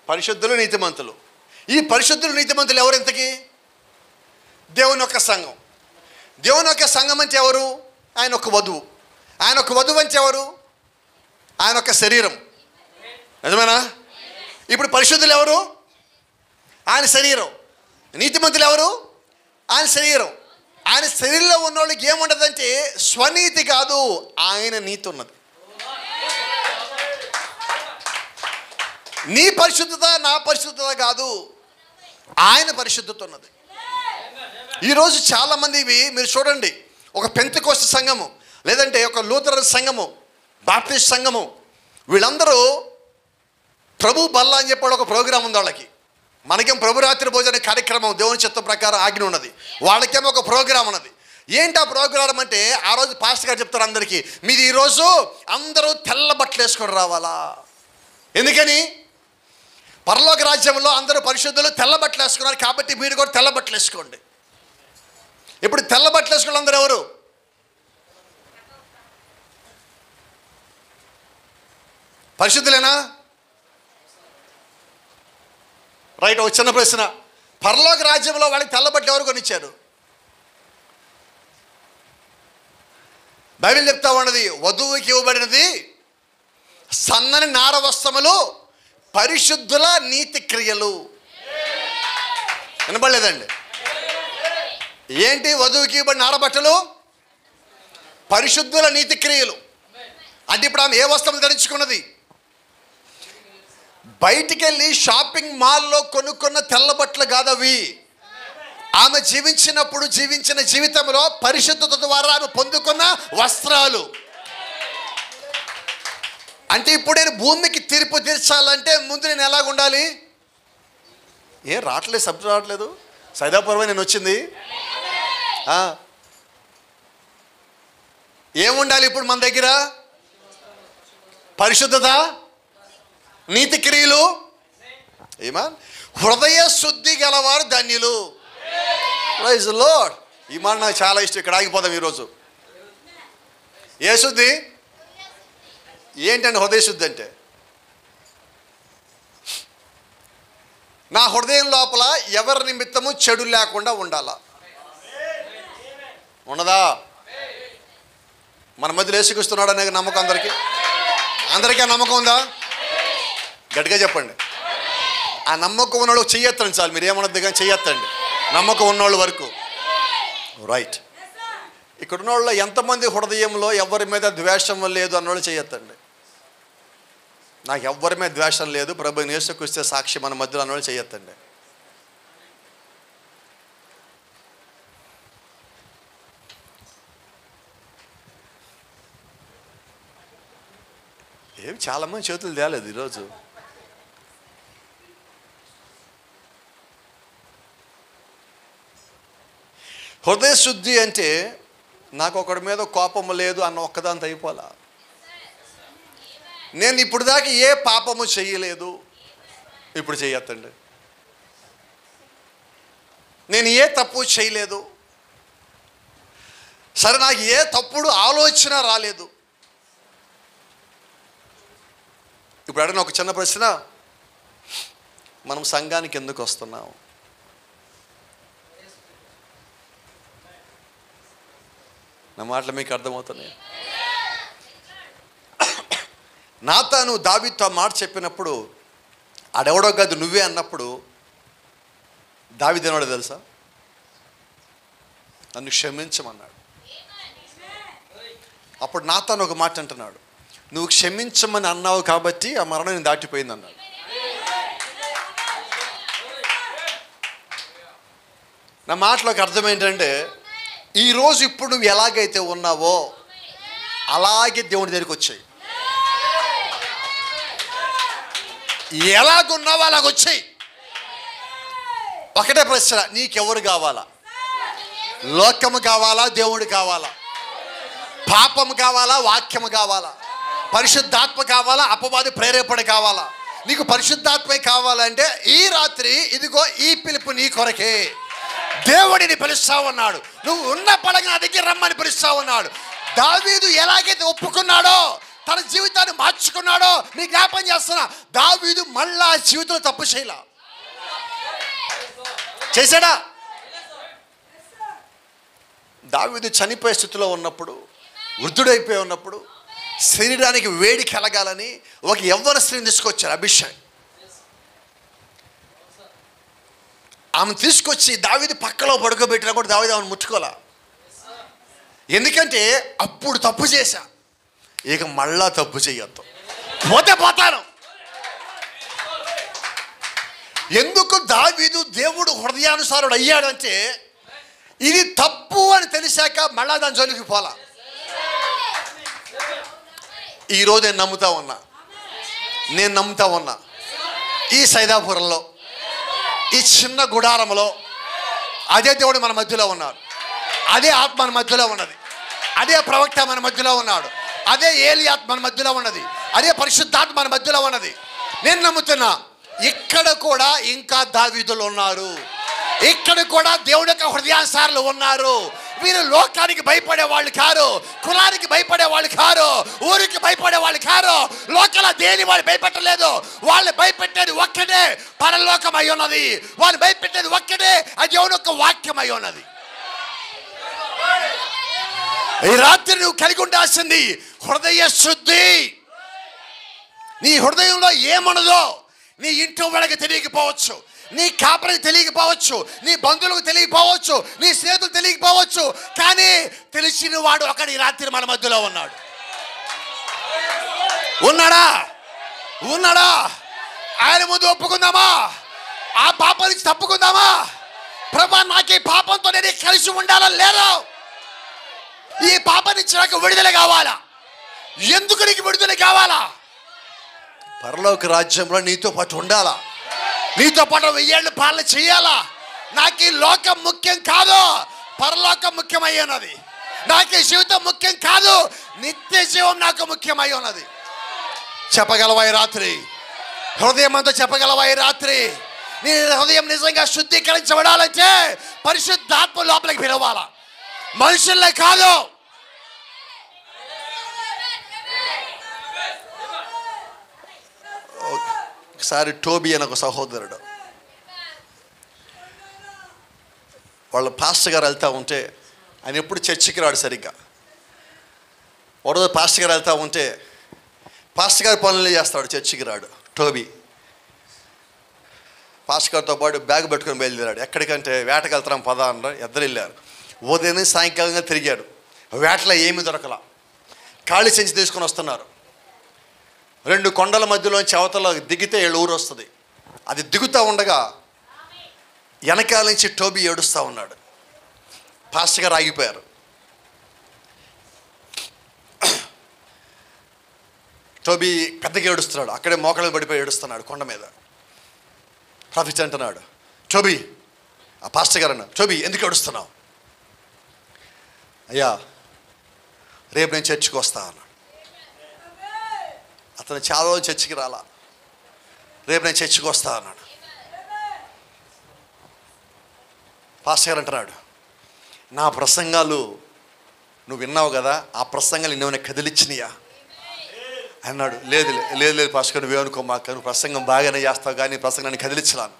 Speaker 1: పరిశుద్ధులు, నీతిమంతులు. ఈ పరిశుద్ధులు, నీతిమంతులు ఎవరు ఇంతకీ? దేవుని యొక్క సంఘం. దేవుని యొక్క సంఘం అంటే ఎవరు? ఆయన ఒక వధువు. ఆయన ఒక వధువు అంటే ఎవరు? ఆయన ఒక శరీరం. నిజమేనా? ఇప్పుడు పరిశుద్ధులు ఎవరు? ఆయన శరీరం. నీతిమంతులు ఎవరు? ఆయన శరీరం. ఆయన శరీరంలో ఉన్న వాళ్ళకి ఏముండదంటే స్వనీతి కాదు, ఆయన నీతి ఉన్నది. నీ పరిశుద్ధత నా పరిశుద్ధత కాదు, ఆయన పరిశుద్ధత ఉన్నది. ఈరోజు చాలామంది మీరు చూడండి, ఒక పెంతెకోస్తు సంఘము, లేదంటే ఒక లూథరన్ సంఘము, బాప్టిస్ట్ సంఘము, వీళ్ళందరూ ప్రభు బల్ల అని చెప్పి ఒక ప్రోగ్రాం ఉంది వాళ్ళకి. మనకేం ప్రభు రాత్రి భోజన కార్యక్రమం దేవుని చిత్తం ప్రకారం ఆజ్ఞ ఉన్నది, వాళ్ళకేమో ఒక ప్రోగ్రాం ఉన్నది. ఏంటి ఆ ప్రోగ్రాం అంటే, ఆ రోజు పాస్టర్ గారు చెప్తారు అందరికీ, మీది ఈరోజు అందరూ తెల్ల బట్టలు వేసుకొని రావాలా. ఎందుకని? పరలోక రాజ్యంలో అందరూ పరిశుద్ధులు తెల్ల బట్టలు వేసుకున్నారు కాబట్టి మీరు కూడా తెల్ల బట్టలు వేసుకోండి. ఇప్పుడు తెల్ల బట్టలు వేసుకున్న అందరూ ఎవరు? పరిశుద్ధులేనా? రైట్. ఒక చిన్న ప్రశ్న, పరలోక రాజ్యంలో వాళ్ళకి తెల్ల బట్టలు ఎవరు కొనిచ్చారు? బైబిల్ చెప్తా ఉన్నది, వధువుకి ఇవ్వబడినది సన్నని నార వస్త్రములు, పరిశుద్ధుల నీతి క్రియలు. వినపడలేదండి? ఏంటి వధువుకి ఇవ్వబడిన నారబట్టలు? పరిశుద్ధుల నీతి క్రియలు. అంటే ఇప్పుడు ఆమె ఏ వస్త్రం ధరించుకున్నది? బయటికి వెళ్ళి షాపింగ్ మాల్లో కొనుక్కున్న తెల్ల బట్టలు కాదవి. ఆమె జీవించినప్పుడు జీవించిన జీవితంలో పరిశుద్ధత ద్వారా ఆమె పొందుకున్న వస్త్రాలు. అంటే ఇప్పుడు నేను భూమికి తీర్పు తీర్చాలంటే ముందు నేను ఎలాగ ఉండాలి? ఏం రావట్లేదు, శబ్దం రావట్లేదు. సైదాపురమే నేను వచ్చింది. ఏముండాలి ఇప్పుడు మన దగ్గర? పరిశుద్ధత, నీతి క్రియలు. ఏమా? హృదయ శుద్ధి గలవారు ధన్యులు. Praise the Lord. ఈ మాట నాకు చాలా ఇష్టం. ఇక్కడ ఆగిపోదాం ఈరోజు. ఏ శుద్ధి? ఏంటండి హృదయ శుద్ధి అంటే? నా హృదయం లోపల ఎవరి నిమిత్తము చెడు లేకుండా ఉండాలా. ఉన్నదా? మన మధ్యలో యేసుక్రీస్తున్నాడు అనే నమ్మకం అందరికీ ఆ నమ్మకం ఉందా? గట్టిగా చెప్పండి. ఆ నమ్మకం ఉన్నవాళ్ళు చెయ్యొత్తండి చాలు. మీరు ఏమన్నది కానీ చెయ్యొత్తండి, నమ్మకం ఉన్నవాళ్ళ వరకు. రైట్. ఇక్కడ ఉన్న వాళ్ళు ఎంతమంది హృదయంలో ఎవరి మీద ద్వేషం లేదు అన్నవాళ్ళు చెయ్యొత్తండి. నాకు ఎవ్వరి మీద ద్వేషం లేదు, ప్రభు యేసుక్రీస్తు సాక్షి మన మధ్యలో అన్నవాళ్ళు చెయ్యొత్తండి. ఏం చాలామంది చేతులు తేలేదు ఈరోజు. హృదయ శుద్ధి అంటే నాకు ఒకడి మీద కోపము లేదు అన్న ఒక్కదాంత అయిపోలా. నేను ఇప్పుడు దాకా ఏ పాపము చెయ్యలేదు, ఇప్పుడు చెయ్యొద్దండి. నేను ఏ తప్పు చేయలేదు, సరే నాకు ఏ తప్పుడు ఆలోచన రాలేదు. ఇప్పుడు అడిగిన ఒక చిన్న ప్రశ్న, మనం సంఘానికి ఎందుకు వస్తున్నాం? నా మాటలు మీకు అర్థమవుతున్నాయి? నాతాను దావీదుతో మాట చెప్పినప్పుడు ఆడెవడో కాదు నువ్వే అన్నప్పుడు దావీదు ఏమన్నాడో తెలుసా? నన్ను క్షమించమన్నాడు. అప్పుడు నాతాను ఒక మాట అంటున్నాడు, నువ్వు క్షమించమని అన్నావు కాబట్టి ఆ మరణం నేను దాటిపోయింది అన్నాడు. నా మాటలోకి అర్థం ఏంటంటే, ఈరోజు ఇప్పుడు నువ్వు ఎలాగైతే ఉన్నావో అలాగే దేవుని దగ్గరికి వచ్చాయి. ఎలాగున్నావో అలాగొచ్చాయి. ఒకటే ప్రశ్న, నీకెవరు కావాలా? లోకము కావాలా, దేవుడు కావాలా? పాపము కావాలా, వాక్యము కావాలా? పరిశుద్ధాత్మ కావాలా, అపవాది ప్రేరేపణ కావాలా? నీకు పరిశుద్ధాత్మే కావాలంటే ఈ రాత్రి ఇదిగో ఈ పిలుపు నీ కొరకే. దేవుడిని పిలుస్తా ఉన్నాడు, నువ్వు ఉన్న పడగ నా దగ్గర రమ్మని పిలుస్తా ఉన్నాడు. దావీదు ఎలాగైతే ఒప్పుకున్నాడో, తన జీవితాన్ని మార్చుకున్నాడో, మీ జ్ఞాపం చేస్తున్నా, దావీదు మళ్ళా జీవితంలో తప్పు చేయలా. చేశాడా? దావీదు చనిపోయే స్థితిలో ఉన్నప్పుడు, వృద్ధుడైపోయి ఉన్నప్పుడు, శరీరానికి వేడి కలగాలని ఒక యవ్వన స్త్రీని తీసుకొచ్చారు, అభిషేక్. ఆమెను తీసుకొచ్చి దావీదు పక్కలో పడుకోబెట్టినా కూడా దావీదు ఆమెను ముట్టుకోలే. ఎందుకంటే అప్పుడు తప్పు చేశా, ఇక మళ్ళా తప్పు చేయొద్దు, పోతే పోతాను. ఎందుకు దావీదు దేవుడు హృదయానుసారుడు అయ్యాడంటే ఇది తప్పు అని తెలిసాక మళ్ళా దాని జోలికి పోలా. ఈరోజు నేను నమ్ముతా ఉన్నా ఈ సైదాపురంలో, ఈ చిన్న గుడారంలో అదే దేవుడు మన మధ్యలో ఉన్నాడు, అదే ఆత్మ మన మధ్యలో ఉన్నది, అదే ప్రవక్త మన మధ్యలో ఉన్నాడు, అదే ఏలియాత్మ మన మధ్యలో ఉన్నది, అదే పరిశుద్ధాత్మ మన మధ్యలో ఉన్నది. నేను నమ్ముతున్నా ఇక్కడ కూడా ఇంకా దావీదులు ఉన్నారు, ఇక్కడ కూడా దేవుడి యొక్క హృదయానుసారులు ఉన్నారు. వీరు లోకానికి భయపడే వాళ్ళు కారు, కులానికి భయపడే వాళ్ళు కారు, ఊరికి భయపడే వాళ్ళు కారు, లోకల దేని వాళ్ళు భయపెట్టలేదు. వాళ్ళు భయపెట్టేది ఒక్కటే పరలోకం అయి ఉన్నది, వాళ్ళు భయపెట్టేది ఒక్కటే అది దేవుని యొక్క వాక్యం అయి ఉన్నది. ఈ రాత్రి నువ్వు కలిగి ఉండాల్సింది హృదయ శుద్ధి. నీ హృదయంలో ఏమన్నదో నీ ఇంట్లో వాళ్ళకి తెలియకపోవచ్చు, నీ కాపరికి తెలియకపోవచ్చు, నీ బంధువులకు తెలియకపోవచ్చు, నీ స్నేహితులు తెలియకపోవచ్చు, కానీ తెలిసిన వాడు ఒకటి రాత్రి మన మధ్యలో ఉన్నాడా? ఆయన ముందు ఒప్పుకుందామా? ఆ పాపం నుంచి తప్పుకుందామా? ప్రభా, నాకు ఈ పాపంతో నేను కలిసి ఉండాలా లేదా? ఈ పాపం నుంచి నాకు విడుదల కావాలా? ఎందుకు నీకు విడుదల కావాలా? పరలోక రాజ్యంలో నీతో పాటు ఉండాలా, నీతో పాటు 1000 ఏళ్ళు పాలన చేయాలా. నాకు ఈ లోకం ముఖ్యం కాదు, పరలోకం ముఖ్యమై ఉన్నది. నాకు ఈ జీవితం ముఖ్యం కాదు, నిత్య జీవం నాకు ముఖ్యమై ఉన్నది. చెప్పగలవా ఈ రాత్రి? హృదయం అంతా చెప్పగలవా ఈ రాత్రి? నీ హృదయం నిజంగా శుద్ధీకరించబడాలంటే పరిశుద్ధాత్మ లోపలికి పిలవాలా, మనుషుల్లే కాదు. ఒకసారి టోబీ అని ఒక సహోదరుడు, వాళ్ళ పాస్టర్ గారు వెళ్తూ ఉంటే, ఆయన ఎప్పుడు చర్చికి రాడు సరిగ్గా. ఒకరోజు పాస్టర్ గారు వెళ్తూ ఉంటే పాస్టర్ గారు పనులు చేస్తాడు, చర్చికి రాడు. టోబీ పాస్టర్ గారితో పాటు బ్యాగ్ పెట్టుకొని బయలుదేరాడు. ఎక్కడికంటే వేటకి వెళ్తాం పదా అన్నారు. ఇద్దరు వెళ్ళారు. ఉదయం సాయంకాలంగా తిరిగాడు. వేటలో ఏమీ దొరకలా. ఖాళీ సంచి తీసుకొని వస్తున్నారు. 2 కొండల మధ్యలోంచి అవతల దిగితే 7 ఊరు వస్తుంది. అది దిగుతూ ఉండగా వెనకాల నుంచి టోబీ ఏడుస్తూ ఉన్నాడు. పాస్టర్ గారు ఆగిపోయారు. టోబీ పెద్దగా ఏడుస్తున్నాడు. అక్కడే మోకాళ్ళ పడిపోయి ఏడుస్తున్నాడు కొండ మీద. ప్రాఫిట్ అంటున్నాడు, టోబీ, ఆ పాస్టర్ గారు అన్నాడు, టోబీ ఎందుకు ఏడుస్తున్నావు? అయ్యా, రేపు నేను చర్చికి వస్తా అన్నాడు. అతను చాలా రోజు చర్చికి రాలా. రేపు నేను చర్చికి వస్తా అన్నాడు. పాస్టర్ గారు అంటున్నాడు, నా ప్రసంగాలు నువ్వు విన్నావు కదా, ఆ ప్రసంగాలు నువ్వు కదిలిచ్చినాయా అన్నాడు. లేదు పాస్టర్ గారు, నువ్వేమనుకో, మాకు నువ్వు ప్రసంగం బాగానే చేస్తావు కానీ ప్రసంగాన్ని కదిలించలాను.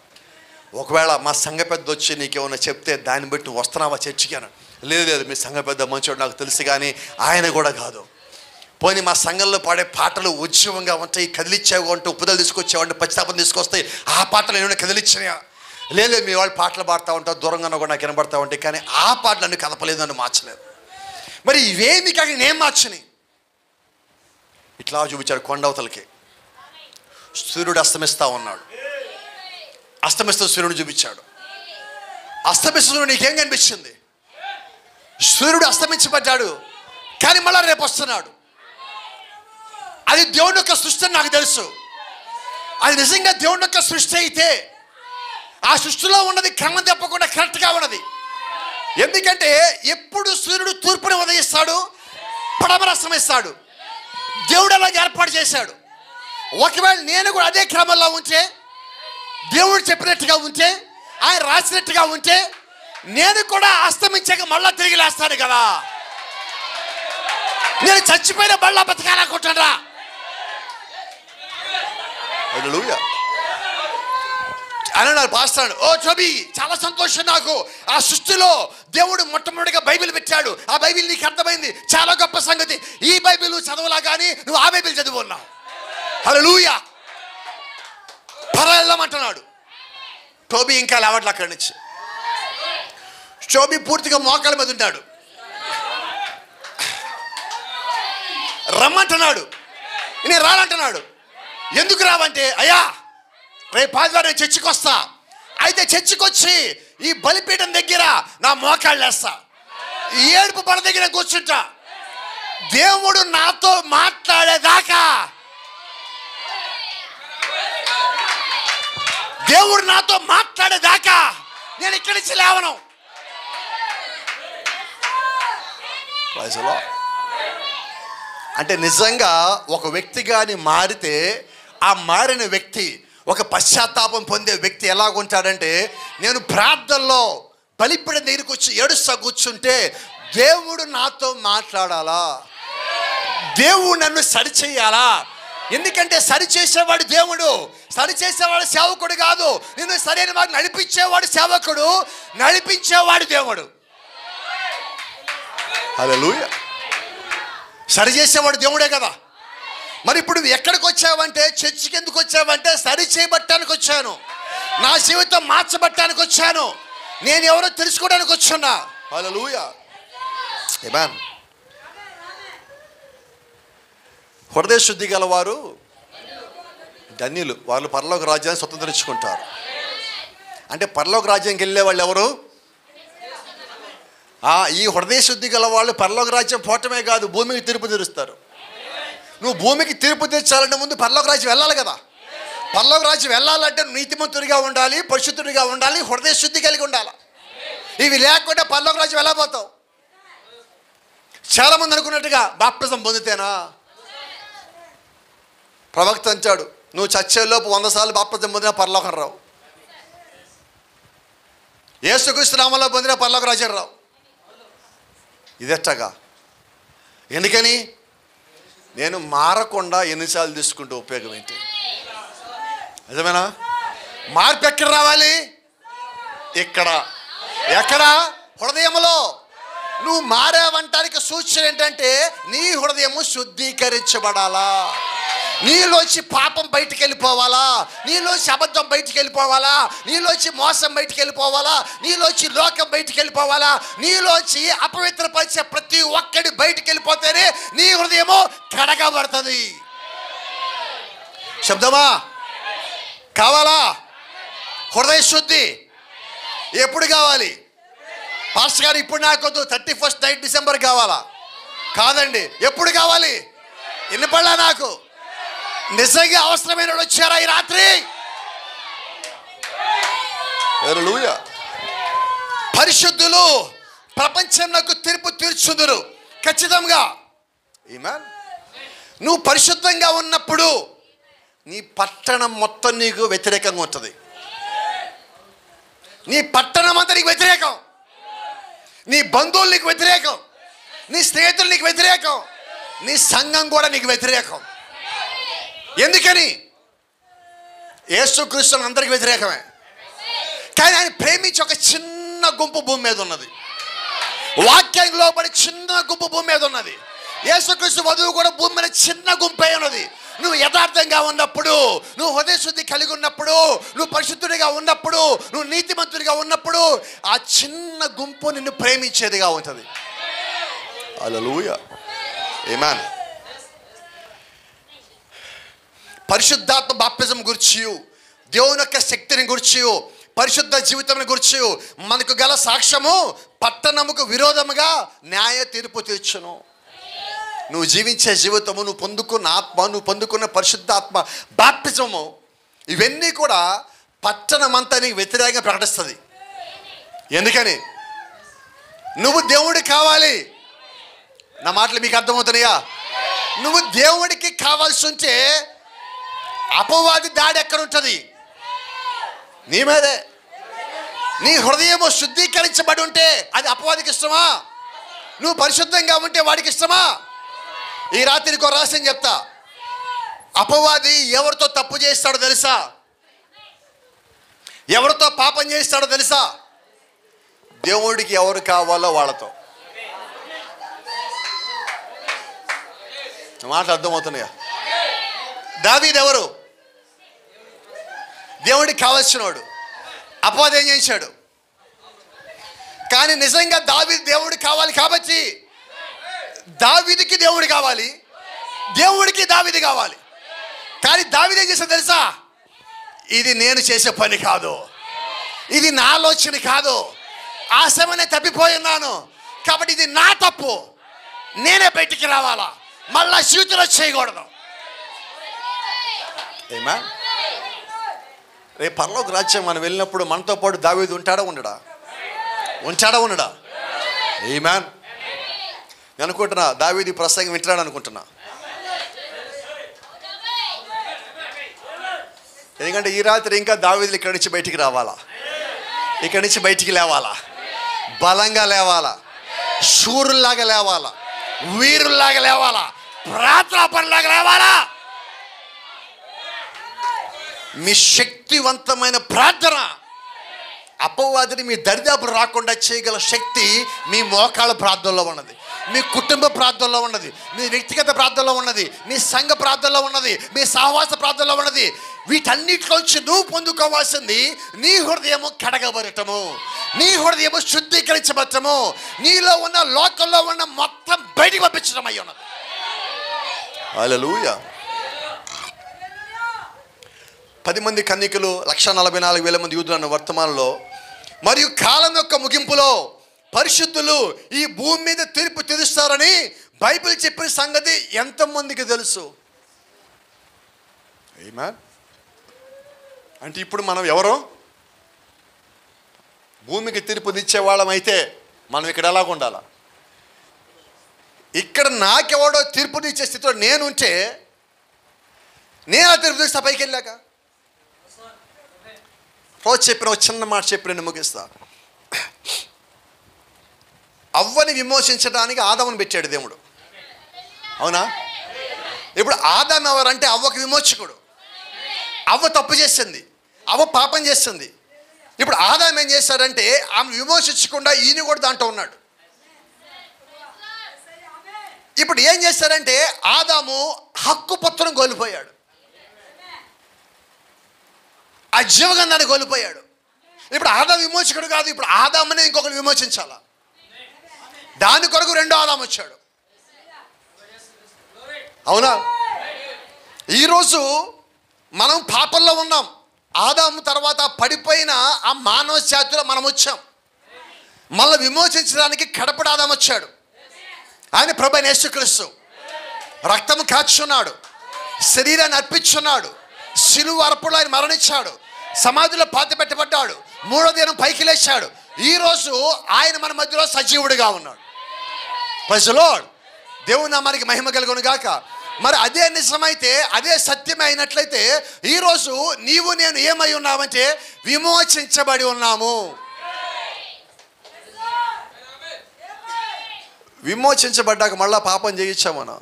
Speaker 1: ఒకవేళ మా సంఘ పెద్ద వచ్చి నీకేమన్నా చెప్తే దాన్ని బట్టి నువ్వు వస్తున్నావా చర్చికి అన్నాడు. లేదు మీ సంఘ పెద్ద మంచోడు నాకు తెలుసు కానీ ఆయన కూడా కాదు. పోనీ మా సంఘంలో పాడే పాటలు ఉద్యమంగా ఉంటాయి, కదిలిచ్చావు అంటే ఉప్పుదలు తీసుకొచ్చావంటే పశ్చాత్తాపం తీసుకొస్తాయి, ఆ పాటలు ఏమైనా కదిలిచ్చినాయా? లేదు మీ వాళ్ళు పాటలు పాడుతూ ఉంటావు, దూరంగా కూడా నాకు వినబడతా ఉంటాయి కానీ ఆ పాటలు అన్నీ కదపలేదు, నన్ను మార్చలేదు. మరి ఇవేమి కానీ నేను మార్చని ఇట్లా చూపించాడు. కొండవతలకి సూర్యుడు అస్తమిస్తూ ఉన్నాడు. అస్తమిస్తూ సూర్యుడు చూపించాడు. అస్తమిస్తూ నీకేం కనిపించింది? సూర్యుడు అస్తమించబడ్డాడు కానీ మళ్ళీ రేపు వస్తున్నాడు. అది దేవుని యొక్క సృష్టి అని నాకు తెలుసు. అది నిజంగా దేవుని యొక్క సృష్టి అయితే ఆ సృష్టిలో ఉన్నది క్రమం తప్పకుండా కరెక్ట్గా ఉన్నది. ఎందుకంటే ఎప్పుడు సూర్యుడు తూర్పుని ఉదయిస్తాడు, పడమర అస్తమిస్తాడు. దేవుడు అలా ఏర్పాటు చేశాడు. ఒకవేళ నేను కూడా అదే క్రమంలో ఉంటే, దేవుడు చెప్పినట్టుగా ఉంటే, ఆయన రాసినట్టుగా ఉంటే, నేను కూడా అస్తమించాక మళ్ళా తిరిగి లేస్తాను కదా. నేను చచ్చిపోయిన మళ్ళా బతకాలనుకుంటారా? అన్నాడు పాస్టర్. ఓ టోబీ, చాలా సంతోషం నాకు. ఆ సృష్టిలో దేవుడు మొట్టమొదటిగా బైబిల్ పెట్టాడు. ఆ బైబిల్ నీకు అర్థమైంది, చాలా గొప్ప సంగతి. ఈ బైబిల్ చదవలా కానీ నువ్వు ఆ బైబిల్ చదువున్నావు. హల్లెలూయా. పరవెళ్ళమంటున్నాడు. టోబీ ఇంకా లేవట్లే అక్కడి నుంచి. టోబీ పూర్తిగా మోకాళ్ళ మీద ఉంటాడు. రమ్మంటున్నాడు, నేను రానంటున్నాడు. ఎందుకు రావంటే, అయ్యా
Speaker 2: రేపు ఆదివారం నేను చర్చికి వస్తా. అయితే చర్చికి వచ్చి ఈ బలిపీఠం దగ్గర నా మోకాళ్ళు వేస్తా, ఈ ఏడుపు పడ దగ్గర కూర్చుంటా. దేవుడు నాతో మాట్లాడేదాకా, దేవుడు నాతో మాట్లాడేదాకా నేను ఇక్కడి నుంచి లేవను. అంటే నిజంగా ఒక వ్యక్తి కానీ మారితే, ఆ మారిన వ్యక్తి, ఒక పశ్చాత్తాపం పొందే వ్యక్తి ఎలాగుంటాడంటే, నేను ప్రార్థనలో బలిపీఠం దగ్గరికి వచ్చి ఏడుస్తా కూర్చుంటే దేవుడు నాతో మాట్లాడాలా, దేవుడు నన్ను సరిచేయాలా. ఎందుకంటే సరిచేసేవాడు దేవుడు, సరిచేసేవాడు సేవకుడు కాదు. నిన్ను సరైన వాడు నడిపించేవాడు సేవకుడు, నడిపించేవాడు దేవుడు. హల్లెలూయా. సరి చేసేవాడు దేవుడే కదా. మరి ఇప్పుడు ఎక్కడికి వచ్చావంటే, చర్చికి ఎందుకు వచ్చావంటే సరి చేయబట్టడానికి వచ్చాను, నా జీవితం మార్చబట్టడానికి వచ్చాను, నేను ఎవరో తెలుసుకోవడానికి వచ్చున్నా. హల్లెలూయా. ఆమేన్. హృదయ శుద్ధి గలవారు ధన్యులు, వాళ్ళు పరలోక రాజ్యాన్ని స్వతంత్రించుకుంటారు. అంటే పరలోక రాజ్యానికి వెళ్ళే వాళ్ళు ఎవరు? ఈ హృదయ శుద్ధి గల వాళ్ళు పరలోక రాజ్యం పోవటమే కాదు, భూమికి తీర్పు తీరుస్తారు. నువ్వు భూమికి తీర్పు తీర్చాలంటే ముందు పరలోక రాజ్యం వెళ్ళాలి కదా. పరలోక రాజ్యం వెళ్ళాలంటే నీతిమంతుడిగా ఉండాలి, పరిశుద్ధుడిగా ఉండాలి, హృదయ శుద్ధి కలిగి ఉండాలి. ఇవి లేకుండా పరలోక రాజ్యం వెళ్ళబోతావు. చాలామంది అనుకున్నట్టుగా బాప్టిజం పొందితేనా, ప్రవక్త అంటాడు నువ్వు చచ్చేలోపు 100 సార్లు బాప్టిజం పొందినా పరలోకం రావు, యేసుక్రీస్తు నామములో పొందిన పరలోక రాజ్యం రావు. ఇదెట్టగా? ఎందుకని? నేను మారకుండా ఎన్నిసార్లు తీసుకుంటే ఉపయోగం ఏంటి? నిజమేనా? మార్పు ఎక్కడ రావాలి? ఇక్కడ. ఎక్కడ? హృదయంలో. నువ్వు మారావంటానికి సూచన ఏంటంటే నీ హృదయము శుద్ధీకరించబడాలా, నీలోంచి పాపం బయటికి వెళ్ళిపోవాలా, నీలోంచి అబద్ధం బయటికి వెళ్ళిపోవాలా, నీలోంచి మోసం బయటికి వెళ్ళిపోవాలా, నీలోంచి లోకం బయటికి వెళ్ళిపోవాలా, నీలోంచి అపవిత్రపరిచే ప్రతి ఒక్కడి బయటికి వెళ్ళిపోతేనే నీ హృదయము కడగబడుతుంది. శబ్దమా? కావాలా? హృదయ శుద్ధి ఎప్పుడు కావాలి? పాస్టర్ గారు ఇప్పుడు నాకొద్దు, 31st నైట్ డిసెంబర్ కావాలా? కాదండి. ఎప్పుడు కావాలి? ఎన్నిపళ్ళ నాకు నిజంగా అవసరమైన వాళ్ళు వచ్చారా ఈ రాత్రి? హల్లెలూయా. పరిశుద్ధులు ప్రపంచంలో తీర్పు తీర్చుదురు ఖచ్చితంగా. ఆమేన్. నువ్వు పరిశుద్ధంగా ఉన్నప్పుడు నీ పట్టణం మొత్తం నీకు వ్యతిరేకంగా ఉంటుంది. నీ పట్టణం అంతా నీకు వ్యతిరేకం, నీ బంధువులు నీకు వ్యతిరేకం, నీ స్నేహితులు నీకు వ్యతిరేకం, నీ సంఘం కూడా నీకు వ్యతిరేకం. ఎందుకని? యేసుక్రీస్తు అందరికి వ్యతిరేకమే, కానీ ఆయన ప్రేమించి ఒక చిన్న గుంపు భూమి మీద ఉన్నది, వాక్యంలో పడి చిన్న గుంపు భూమి మీద ఉన్నది. యేసుక్రీస్తు వధువు కూడా భూమి మీద చిన్న గుంపే ఉన్నది. నువ్వు యథార్థంగా ఉన్నప్పుడు, నువ్వు హృదయ శుద్ధి కలిగి ఉన్నప్పుడు, నువ్వు పరిశుద్ధుడిగా ఉన్నప్పుడు, నువ్వు నీతిమంతుడిగా ఉన్నప్పుడు ఆ చిన్న గుంపు నిన్ను ప్రేమించేదిగా ఉంటుంది. హల్లెలూయా. ఆమేన్. పరిశుద్ధాత్మ బాప్తిజం గురించి, దేవుని యొక్క శక్తిని గురించి, పరిశుద్ధ జీవితం గురించి మనకు గల సాక్ష్యము పట్టణముకు విరోధముగా న్యాయ తీర్పు తీర్చును. నువ్వు జీవించే జీవితము, నువ్వు పొందుకున్న ఆత్మ, నువ్వు పొందుకున్న పరిశుద్ధాత్మ బాప్తిజము, ఇవన్నీ కూడా పట్టణమంతా నీకు వ్యతిరేకంగా ప్రకటిస్తుంది. ఎందుకని? నువ్వు దేవుడికి కావాలి. నా మాటలు మీకు అర్థమవుతున్నాయా? నువ్వు దేవుడికి కావాల్సి ఉంటే అపవాది దాడి ఎక్కడ ఉంటుంది? నీ మీదే. నీ హృదయము శుద్ధీకరించబడి ఉంటే అది అపవాదికి ఇష్టమా? నువ్వు పరిశుద్ధంగా ఉంటే వాడికి ఇష్టమా? ఈ రాత్రికి ఒక రహస్యం చెప్తా. అపవాది ఎవరితో తప్పు చేస్తాడో తెలుసా? ఎవరితో పాపం చేస్తాడో తెలుసా? దేవుడికి ఎవరు కావాలో వాళ్ళతో. మాటలు అర్థమవుతున్నాయా? దావీదు ఎవరు? దేవుడికి కావాల్సినవాడు. అపవాది ఏం చేశాడు? కానీ నిజంగా దావీదు దేవుడికి కావాలి కాబట్టి దావీదుకి దేవుడు కావాలి, దేవుడికి దావీదు కావాలి. కానీ దావీదు ఏం చేశాడు తెలుసా? ఇది నేను చేసే పని కాదు, ఇది నా ఆలోచన కాదు, ఆ సమయాన్ని తప్పిపోయి ఉన్నాను కాబట్టి ఇది నా తప్పు, నేనే బయటికి రావాలా, మళ్ళా జీవితంలో చేయకూడదు. ఏమా రేపు పరలోక రాజ్యం మనం వెళ్ళినప్పుడు మనతో పాటు దావీదు ఉంటాడా ఉండడా? ఆమేన్. నేను అనుకుంటున్నా దావీదు ప్రసంగం వింటాడు అనుకుంటున్నా. ఎందుకంటే ఈ రాత్రి ఇంకా దావీదులు ఇక్కడి నుంచి బయటికి రావాలా, ఇక్కడి నుంచి బయటికి లేవాలా, బలంగా లేవాలా, శూరుల్లాగా లేవాలా, వీరుల్లాగా లేవాలా, ప్రార్థనాపరులాగా లేవాలా. మీ శక్తివంతమైన ప్రార్థన అపవాదిని మీ దరిదాపు రాకుండా చేయగల శక్తి మీ మోకాళ్ళ ప్రార్థనలో ఉన్నది, మీ కుటుంబ ప్రార్థనలో ఉన్నది, మీ వ్యక్తిగత ప్రార్థనలో ఉన్నది, మీ సంఘ ప్రార్థనలో ఉన్నది, మీ సహవాస ప్రార్థనలో ఉన్నది. వీటన్నిటిలోంచి నువ్వు పొందుకోవాల్సింది నీ హృదయము కడగబడటము, నీ హృదయము శుద్ధీకరించబడటము, నీలో ఉన్న లోకంలో ఉన్న మొత్తం బయటికి పంపించడం అయి ఉన్నది. హల్లెలూయా. 10 మంది కన్యకలు 144,000 మంది యూదులు అన్న వర్తమానంలో, మరియు కాలం యొక్క ముగింపులో పరిశుద్ధులు ఈ భూమి మీద తీర్పు తీరుస్తారని బైబిల్ చెప్పిన సంగతి ఎంతమందికి తెలుసు? ఆమేన్. అంటే ఇప్పుడు మనం ఎవరు? భూమికి తీర్పు తెచ్చే వాళ్ళం అయితే మనం ఇక్కడ ఎలాగ ఉండాలా? ఇక్కడ నాకెవడో తీర్పు తెచ్చే స్థితిలో నేను ఉంటే నేను ఆ తీర్పు తీస్తా పైకి వెళ్ళాక. రోజు చెప్పిన ఒక చిన్న మాట చెప్పి నేను ముగిస్తా. అవ్వని విమోచించడానికి ఆదామును పెట్టాడు దేవుడు, అవునా? ఇప్పుడు ఆదాము ఎవరంటే అవ్వకు విమోచకుడు. అవ్వ తప్పు చేసింది, అవ్వ పాపం చేస్తుంది. ఇప్పుడు ఆదాము ఏం చేశాడంటే ఆమె విమోచించకుండా ఈయన కూడా దాంట్లో ఉన్నాడు. ఇప్పుడు ఏం చేశారంటే ఆదాము హక్కు పత్రం కోల్పోయాడు, ఆ జీవగంధాన్ని కోల్పోయాడు. ఇప్పుడు ఆదాము విమోచకుడు కాదు, ఇప్పుడు ఆదాముని ఇంకొకరు విమోచించాలా. దాని కొరకు రెండో ఆదాము వచ్చాడు, అవునా? ఈరోజు మనం పాపంలో ఉన్నాం. ఆదాము తర్వాత పడిపోయిన ఆ మానవ జాతిలో మనం వచ్చాం. మళ్ళీ విమోచించడానికి కడపడ ఆదాము వచ్చాడు. ఆయన ప్రభువైన యేసుక్రీస్తు రక్తము కాచున్నాడు, శరీరాన్ని అర్పించున్నాడు, సిలువ అర్పణలో ఆయన మరణించాడు, సమాధిలో పాతి పెట్టబడ్డాడు, 3వ దినం పైకి లేచాడు. ఈరోజు ఆయన మన మధ్యలో సజీవుడిగా ఉన్నాడు. Praise the Lord. దేవుని నామానికి మహిమ కలుగును గాక. మరి అదే నిజమైతే, అదే సత్యమే అయినట్లయితే ఈరోజు నీవు నేను ఏమై ఉన్నామంటే విమోచించబడి ఉన్నాము. విమోచించబడ్డాక మళ్ళా పాపం చేయొచ్చామన్నా?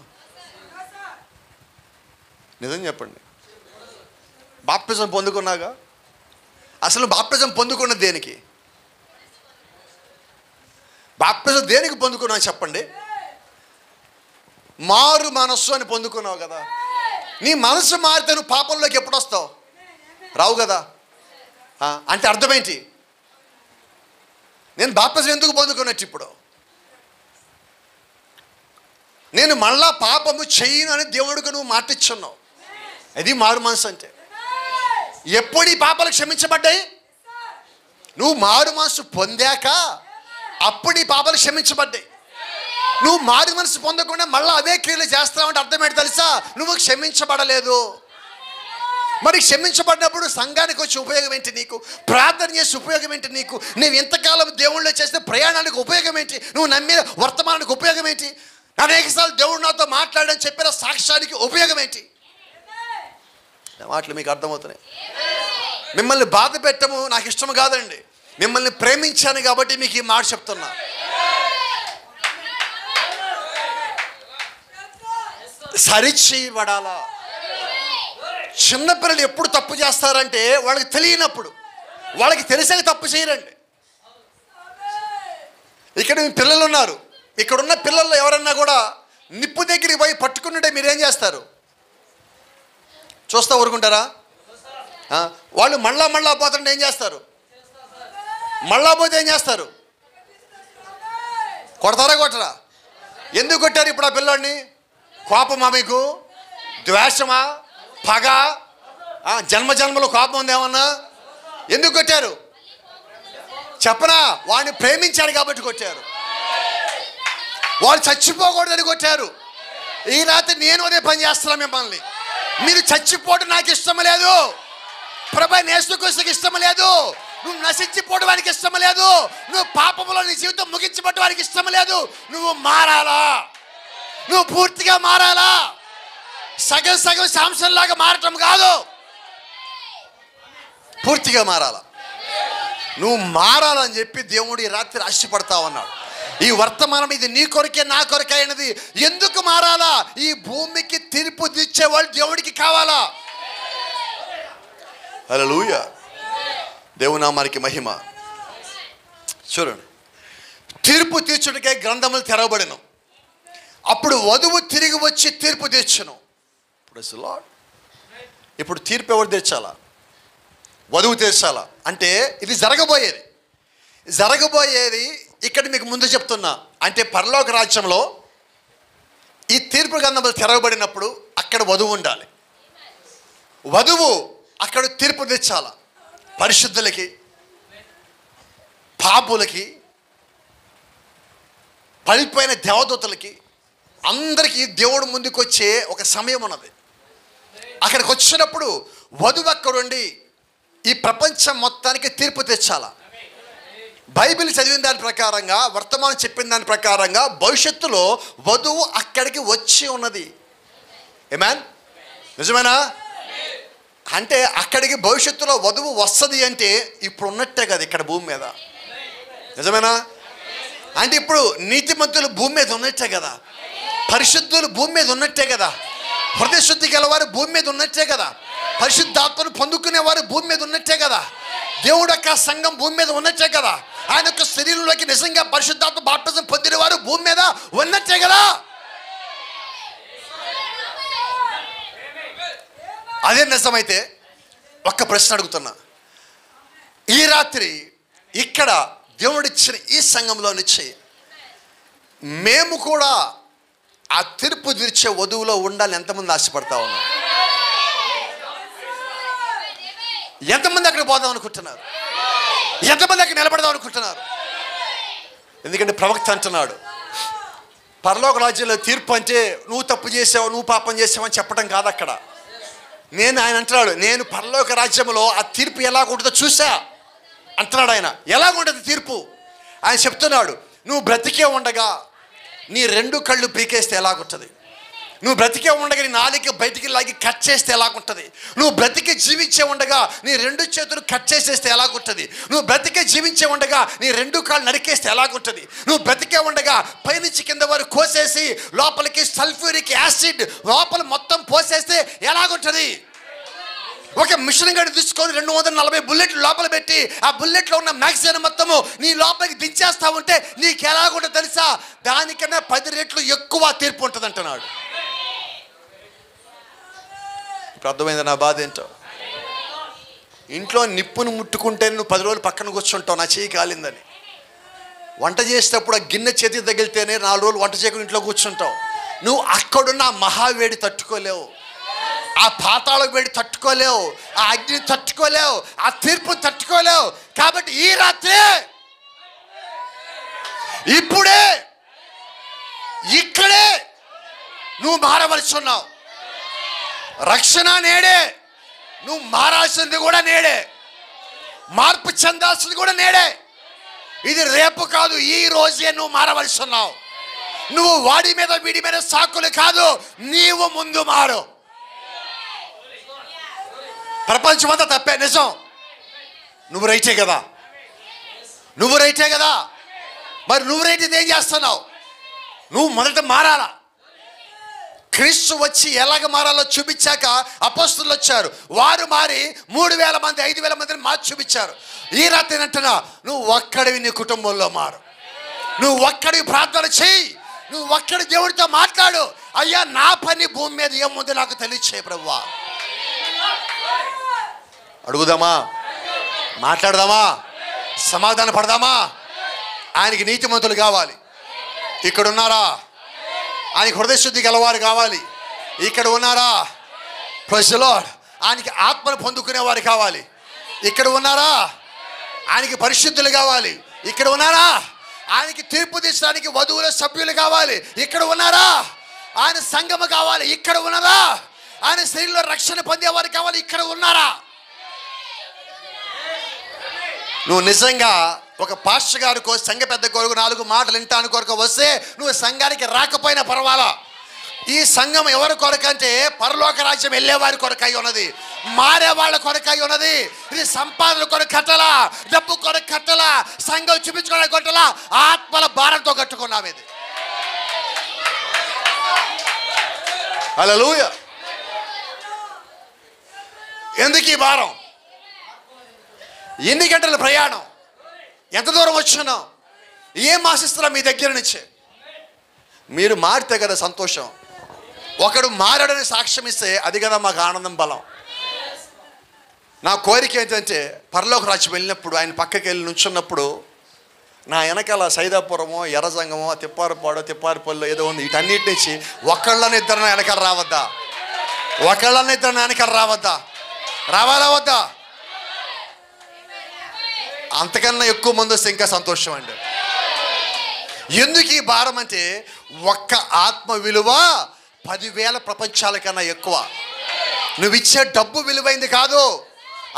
Speaker 2: నిజం చెప్పండి. బాప్తిజం పొందుకున్నాక అసలు బాప్తిజం పొందుకున్నది దేనికి? బాప్తిజం దేనికి పొందుకున్నావు చెప్పండి? మారు మనస్సు అని పొందుకున్నావు కదా. నీ మనసు మారితే నువ్వు పాపంలోకి ఎప్పుడు వస్తావు? రావు కదా. అంటే అర్థమేంటి? నేను బాప్తిజం ఎందుకు పొందుకున్నట్టు? ఇప్పుడు నేను మళ్ళా పాపము చెయ్యను అని దేవుడికి నువ్వు మాటిచ్చున్నావు. అది మారు మనసు అంటే. ఎప్పుడు ఈ పాపాలు క్షమించబడ్డాయి? నువ్వు మారు మనసు పొందాక అప్పుడు ఈ పాపాలు క్షమించబడ్డాయి. నువ్వు మారు మనసు పొందకుండా మళ్ళీ అవే క్రియలు చేస్తావంటే అర్థం ఏంటి తెలుసా? నువ్వు క్షమించబడలేదు. మరి క్షమించబడినప్పుడు సంఘానికి వచ్చి ఉపయోగం ఏంటి నీకు? ప్రార్థన చేసే ఉపయోగం ఏంటి నీకు? నువ్వు ఇంతకాలం దేవుళ్ళో చేస్తే ప్రయాణానికి ఉపయోగం ఏంటి? నువ్వు నమ్మిన వర్తమానానికి ఉపయోగం ఏంటి? అనేకసార్లు దేవుడు నాతో మాట్లాడని చెప్పిన సాక్ష్యానికి ఉపయోగం ఏంటి? మాటలు మీకు అర్థమవుతున్నాయి. మిమ్మల్ని బాధ పెట్టము నాకు ఇష్టం కాదండి. మిమ్మల్ని ప్రేమించాను కాబట్టి మీకు ఈ మాట చెప్తున్నా. సరిచేయబడాలా. చిన్నపిల్లలు ఎప్పుడు తప్పు చేస్తారంటే వాళ్ళకి తెలియనప్పుడు. వాళ్ళకి తెలిసాక తప్పు చేయరండి. ఇక్కడ మీ పిల్లలు ఉన్నారు. ఇక్కడున్న పిల్లల్లో ఎవరన్నా కూడా నిప్పు దగ్గరికి పోయి పట్టుకుంటుంటే మీరేం చేస్తారు? చూస్తా ఊరుకుంటారా? వాళ్ళు మళ్ళా పోతుంటే ఏం చేస్తారు? మళ్ళా పోతే ఏం చేస్తారు? కొడతారా కొట్టరా? ఎందుకు కొట్టారు ఇప్పుడు ఆ పిల్లోడిని? కోపమా మీకు? ద్వేషమా? పగ? జన్మ జన్మలో కోపం ఉంది ఏమన్నా? ఎందుకు కొట్టారు చెప్పనా? వాడిని ప్రేమించాడు కాబట్టి కొట్టారు. వాడు చచ్చిపోకూడదని కొట్టారు. ఈ రాత్రి నేను అదే పని చేస్తున్నా మిమ్మల్ని. మీరు చచ్చిపోవడం నాకు ఇష్టం లేదు. ప్రభు నేసుకొస్తకు ఇష్టం లేదు. నువ్వు నశించిపోవడానికి ఇష్టం లేదు. నువ్వు పాపంలో నీ జీవితం ముగించబడడానికి ఇష్టం లేదు. నువ్వు మారాలా, నువ్వు పూర్తిగా మారాలా. సగం సగం సాంసన్ లాగా మారటం కాదు, పూర్తిగా మారాలా. నువ్వు మారాలని చెప్పి దేవుడు ఈ రాత్రి ఆశపడతా ఉన్నాడు. ఈ వర్తమానం ఇది నీ కొరకే నా కొరకే అయినది. ఎందుకు మారాలా? ఈ భూమికి తీర్పు తీర్చేవాళ్ళు దేవుడికి కావాలా. హల్లెలూయా, దేవుని నామానికి మహిమ. చూడండి, తీర్పు తీర్చుడికే గ్రంథములు తెరవబడెను. అప్పుడు వధువు తిరిగి వచ్చి తీర్పు తీర్చును. ఇప్పుడు తీర్పు ఎవరు తీర్చాలా? వధువు తీర్చాలా? అంటే ఇది జరగబోయేది ఇక్కడ మీకు ముందు చెప్తున్నా. అంటే పరలోక రాజ్యంలో ఈ తీర్పు గ్రంథములు తెరవబడినప్పుడు అక్కడ వధువు ఉండాలి. వధువు అక్కడ తీర్పు తెచ్చాల. పరిశుద్ధులకి, పాపులకి, పడిపోయిన దేవదూతలకి, అందరికీ దేవుడు ముందుకు వచ్చే ఒక సమయం ఉన్నది. అక్కడికి వచ్చినప్పుడు వధువు అక్కడుండి ఈ ప్రపంచం మొత్తానికి తీర్పు తెచ్చాల. బైబిల్ చదివిన దాని ప్రకారంగా, వర్తమానం చెప్పిన దాని ప్రకారంగా భవిష్యత్తులో వధువు అక్కడికి వచ్చి ఉన్నది. ఆమేన్, నిజమేనా? అంటే అక్కడికి భవిష్యత్తులో వధువు వస్తుంది అంటే ఇప్పుడు ఉన్నట్టే కదా ఇక్కడ భూమి మీద. నిజమేనా? అంటే ఇప్పుడు నీతిమంతులు భూమి మీద ఉన్నట్టే కదా, పరిశుద్ధులు భూమి మీద ఉన్నట్టే కదా, హృదయ శుద్ధి గలవారు భూమి మీద ఉన్నట్టే కదా, పరిశుద్ధాత్మను పొందుకునేవారు భూమి మీద ఉన్నట్టే కదా, దేవుడు యొక్క సంఘం భూమి మీద ఉన్నట్టే కదా, ఆయన యొక్క శరీరంలోకి నిజంగా పరిశుద్ధాత్మ బాప్తిజం పొందిన వారు భూమి మీద ఉన్నట్టే కదా. అదే నిజమైతే ఒక్క ప్రశ్న అడుగుతున్నా. ఈ రాత్రి ఇక్కడ దేవుడిచ్చిన ఈ సంఘంలో నుంచి మేము కూడా ఆ తీర్పు తీర్చే వధువులో ఉండాలని ఎంతమంది ఆశపడతా ఉన్నాం? ఎంతమంది అక్కడికి పోదాం అనుకుంటున్నారు? ఎంతమంది అక్కడ నిలబడదాం అనుకుంటున్నారు? ఎందుకంటే ప్రవక్త అంటున్నాడు, పరలోక రాజ్యంలో తీర్పు అంటే నువ్వు తప్పు చేసావు, నువ్వు పాపం చేసావు అని చెప్పడం కాదు అక్కడ. ఆయన అంటున్నాడు, నేను పరలోక రాజ్యంలో ఆ తీర్పు ఎలాగుంటుందో చూసా అంటున్నాడు. ఆయన ఎలాగుంటుంది తీర్పు ఆయన చెప్తున్నాడు. నువ్వు బ్రతికే ఉండగా నీ 2 కళ్ళు పీకేస్తే ఎలాగుంటుంది? నువ్వు బ్రతికే ఉండగా నీ నాలుక బయటికి లాగి కట్ చేస్తే ఎలాగుంటుంది? నువ్వు బ్రతికి జీవించే ఉండగా నీ 2 చేతులు కట్ చేసేస్తే ఎలాగుంటుంది? నువ్వు బ్రతికే జీవించే ఉండగా నీ 2 కాళ్ళు నరికేస్తే ఎలాగుంటుంది? నువ్వు బ్రతికే ఉండగా పైనుంచి కింద వరకు కోసేసి లోపలికి సల్ఫ్యూరిక్ యాసిడ్ లోపల మొత్తం పోసేస్తే ఎలాగుంటుంది? ఒక మిషన్ గడి తీసుకొని 240 బుల్లెట్లు లోపల పెట్టి ఆ బుల్లెట్లో ఉన్న మ్యాగజైన్ మొత్తము నీ లోపలికి దించేస్తా ఉంటే నీకు ఎలాగుంటుందో తెలుసా? దానికన్నా 10 రెట్లు ఎక్కువ తీర్పు ఉంటుంది అంటున్నాడు. ఇప్పుడు అర్థమైంది నా బాధ ఏంటో. ఇంట్లో నిప్పును ముట్టుకుంటే నువ్వు 10 రోజులు పక్కన కూర్చుంటావు, నా చేయి కాలిందని. వంట చేసేటప్పుడు ఆ గిన్నె చేతికి తగిలితేనే 4 రోజులు వంట చేయకుండా ఇంట్లో కూర్చుంటావు. నువ్వు అక్కడున్న మహావేడి తట్టుకోలేవు, ఆ పాతాళ వేడి తట్టుకోలేవు, ఆ అగ్ని తట్టుకోలేవు, ఆ తీర్పు తట్టుకోలేవు. కాబట్టి ఈ రాత్రి ఇప్పుడే ఇక్కడే నువ్వు మారవలసి ఉన్నావు. రక్షణ నేడే, నువ్వు మారాల్సింది కూడా నేడే, మార్పు చెందాల్సింది కూడా నేడే. ఇది రేపు కాదు, ఈ రోజే నువ్వు మారవలసి ఉన్నావు. నువ్వు వాడి మీద వీడి మీద సాకులు కాదు, నీవు ముందు మారు. ప్రపంచమంతా తప్పే, నిజం. నువ్వు రైటే కదా, నువ్వు రైటే కదా. మరి నువ్వు రైట్ ఏం చేస్తున్నావు? నువ్వు మొదట మారాలా. క్రీస్తు వచ్చి ఎలాగ మారాలో చూపించాక అపోస్తలులు వచ్చారు. వారు మారి 3000 మంది 5000 మందిని మార్చి చూపించారు. ఈ రాత్రి అంటున్నా, నువ్వు ఒక్కడివి నీ కుటుంబంలో మారు. నువ్వు ఒక్కడివి ప్రార్థన చెయ్యి, నువ్వు ఒక్కడి దేవుడితో మాట్లాడు. అయ్యా, నా పని భూమి మీద ఏముంది నాకు తెలియచేయ ప్రభువా. అడుగుదామా, మాట్లాడదామా, సమాధాన పడదామా? ఆయనకి నీతిమంతులు కావాలి. ఇక్కడ ఉన్నారా? ఆయనకి హృదయ శుద్ధి గలవారు కావాలి. ఇక్కడ ఉన్నారా? Praise the Lord. ఆయనకి ఆత్మను పొందుకునేవారు కావాలి. ఇక్కడ ఉన్నారా? ఆయనకి పరిశుద్ధులు కావాలి. ఇక్కడ ఉన్నారా? ఆయనకి తీర్పు తీర్చడానికి వధువుల సభ్యులు కావాలి. ఇక్కడ ఉన్నారా? ఆయన సంఘము కావాలి. ఇక్కడ ఉన్నదా? ఆయన శరీరంలో రక్షణ పొందేవారు కావాలి. ఇక్కడ ఉన్నారా? నువ్వు నిజంగా ఒక పాస్టర్ గారికో సంఘ పెద్ద కొరకు 4 మాటలు వింటాను కొరకు వస్తే నువ్వు సంఘానికి రాకపోయినా పర్వాలా. ఈ సంఘం ఎవరి కొరకంటే పరలోక రాజ్యం వెళ్ళేవారి కొరకై ఉన్నది, మారే వాళ్ళ కొరకై ఉన్నది. ఇది సంపాదన కొరకు కట్టలా, డబ్బు కొరకు కట్టలా, సంఘం చూపించుకోవడానికి కొట్టలా, ఆత్మల భారంతో కట్టుకున్నాం. ఇది హల్లెలూయా. ఎందుకు ఈ భారం? ఎన్ని గంటల ప్రయాణం? ఎంత దూరం వచ్చున్నాం? ఏం ఆశిస్తున్నాం మీ దగ్గర నుంచి? మీరు మారితే కదా సంతోషం. ఒకడు మారడని సాక్ష్యం ఇస్తే అది కదా మాకు ఆనందం, బలం. నా కోరిక ఏంటంటే పరలోక రాజ్యం వెళ్ళినప్పుడు ఆయన పక్కకి వెళ్ళి నుంచున్నప్పుడు నా వెనకాల సైదాపురమో ఎర్రజంగమో తిప్పారుపాడో తిప్పారుపల్లి ఏదో ఉంది, వీటన్నిటి నుంచి ఒకళ్ళని ఇద్దరు నా వెనకాల రావద్దా? ఒకళ్ళని ఇద్దరు నా వెనకాల రావద్దా? రావాలా వద్దా? అంతకన్నా ఎక్కువ మంది వస్తే ఇంకా సంతోషం అండి. ఎందుకు ఈ భారం అంటే ఒక్క ఆత్మ విలువ 10,000 ప్రపంచాల కన్నా ఎక్కువ. నువ్వు ఇచ్చే డబ్బు విలువైంది కాదు,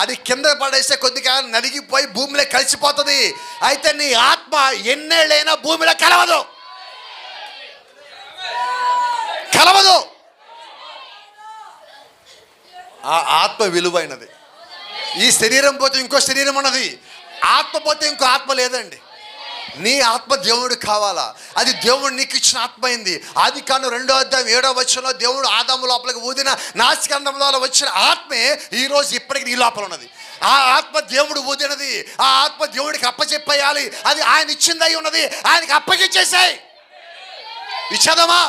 Speaker 2: అది కింద పడేస్తే కొద్దిగా నలిగిపోయి భూమిలో కలిసిపోతుంది. అయితే నీ ఆత్మ ఎన్నేళ్ళైనా భూమిలో కలవదు. ఆ ఆత్మ విలువైనది. ఈ శరీరం పోతే ఇంకో శరీరం ఉన్నది, ఆత్మ పోతే ఇంకో ఆత్మ లేదండి. నీ ఆత్మ దేవుడికి కావాలా? అది దేవుడు నీకు ఇచ్చిన ఆత్మ అయింది. ఆదికాండం 2వ అధ్యాయం 7వ వచనంలో దేవుడు ఆదాము లోపలికి ఊదిన నాసికాండంలో వచ్చిన ఆత్మే ఈరోజు ఇప్పటికి నీ లోపల ఉన్నది. ఆ ఆత్మ దేవుడు ఊదినది. ఆ ఆత్మ దేవుడికి అప్పచెప్పేయాలి. అది ఆయన ఇచ్చిందై ఉన్నది, ఆయనకి అప్పగించేసాయి. ఇచ్చేదమా?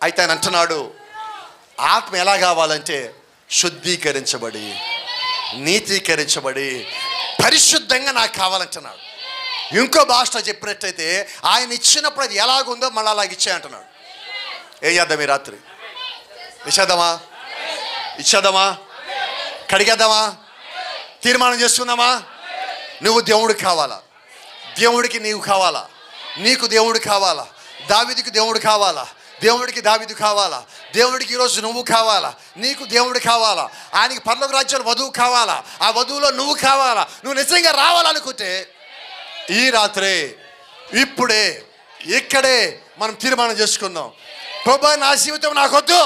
Speaker 2: అయితే ఆయన అంటున్నాడు, ఆత్మ ఎలా కావాలంటే శుద్ధీకరించబడి నీతీకరించబడి పరిశుద్ధంగా నాకు కావాలంటున్నాడు. ఇంకో భాషలో చెప్పినట్టయితే ఆయన ఇచ్చినప్పుడు అది ఎలాగుందో మళ్ళీ అలాగ ఇచ్చే అంటున్నాడు. ఏం చేద్దాం ఈ రాత్రి? ఇచ్చేద్దామా? కడిగేద్దామా? తీర్మానం చేసుకుందామా? నువ్వు దేవుడికి కావాలా? దేవుడికి నీవు కావాలా? నీకు దేవుడు కావాలా? దావీదుకి దేవుడు కావాలా? దేవుడికి దావీదు కావాలా? దేవుడికి ఈరోజు నువ్వు కావాలా? నీకు దేవుడు కావాలా? ఆయనకి పరలోక రాజ్యాలు వధువు కావాలా? ఆ వధువులో నువ్వు కావాలా? నువ్వు నిజంగా రావాలనుకుంటే ఈ రాత్రే, ఇప్పుడే, ఇక్కడే మనం తీర్మానం చేసుకుందాం. ప్రభువా, నా జీవితం నాకొద్దు.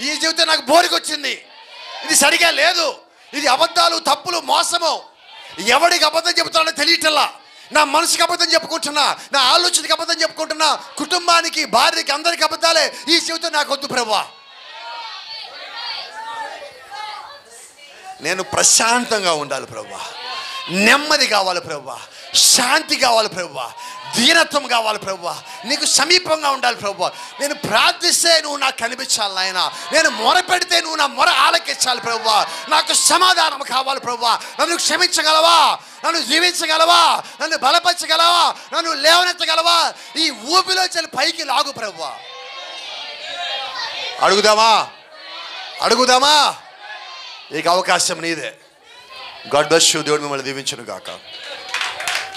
Speaker 2: ఈ జీవితం నాకు బోరుకొచ్చింది. ఇది సరిగా లేదు. ఇది అబద్ధాలు, తప్పులు, మోసము. ఎవడికి అబద్ధం చెబుతానో తెలియటల్లా. నా మనసుకి అబద్ధం చెప్పుకుంటున్నా, నా ఆలోచనకి అబద్ధం చెప్పుకుంటున్నా, కుటుంబానికి, భార్యకి, అందరికి అబద్ధాలే. ఈ జీవితం నాకొద్దు ప్రభువా. నేను ప్రశాంతంగా ఉండాలి ప్రభువా, నెమ్మది కావాలి ప్రభువా, శాంతి కావాలి ప్రభువా, దీనత్వం కావాలి ప్రభువా, నీకు సమీపంగా ఉండాలి ప్రభువా. నేను ప్రార్థిస్తే నువ్వు నాకు కనిపించాలి నాయన. నేను మొర పెడితే నువ్వు నా మొర ఆలకించాలి ప్రభువా. నాకు సమాధానం కావాలి ప్రభువా. నన్ను క్షమించగలవా? నన్ను జీవించగలవా? నన్ను బలపరచగలవా? నన్ను లేవనెత్తగలవా? ఈ ఊపిలో చెల్లి పైకి లాగు ప్రభువా. అడుగుదామా? ఇక అవకాశం నీదే. God bless you. దేవుడు మిమ్మల్ని దీవించును గాక.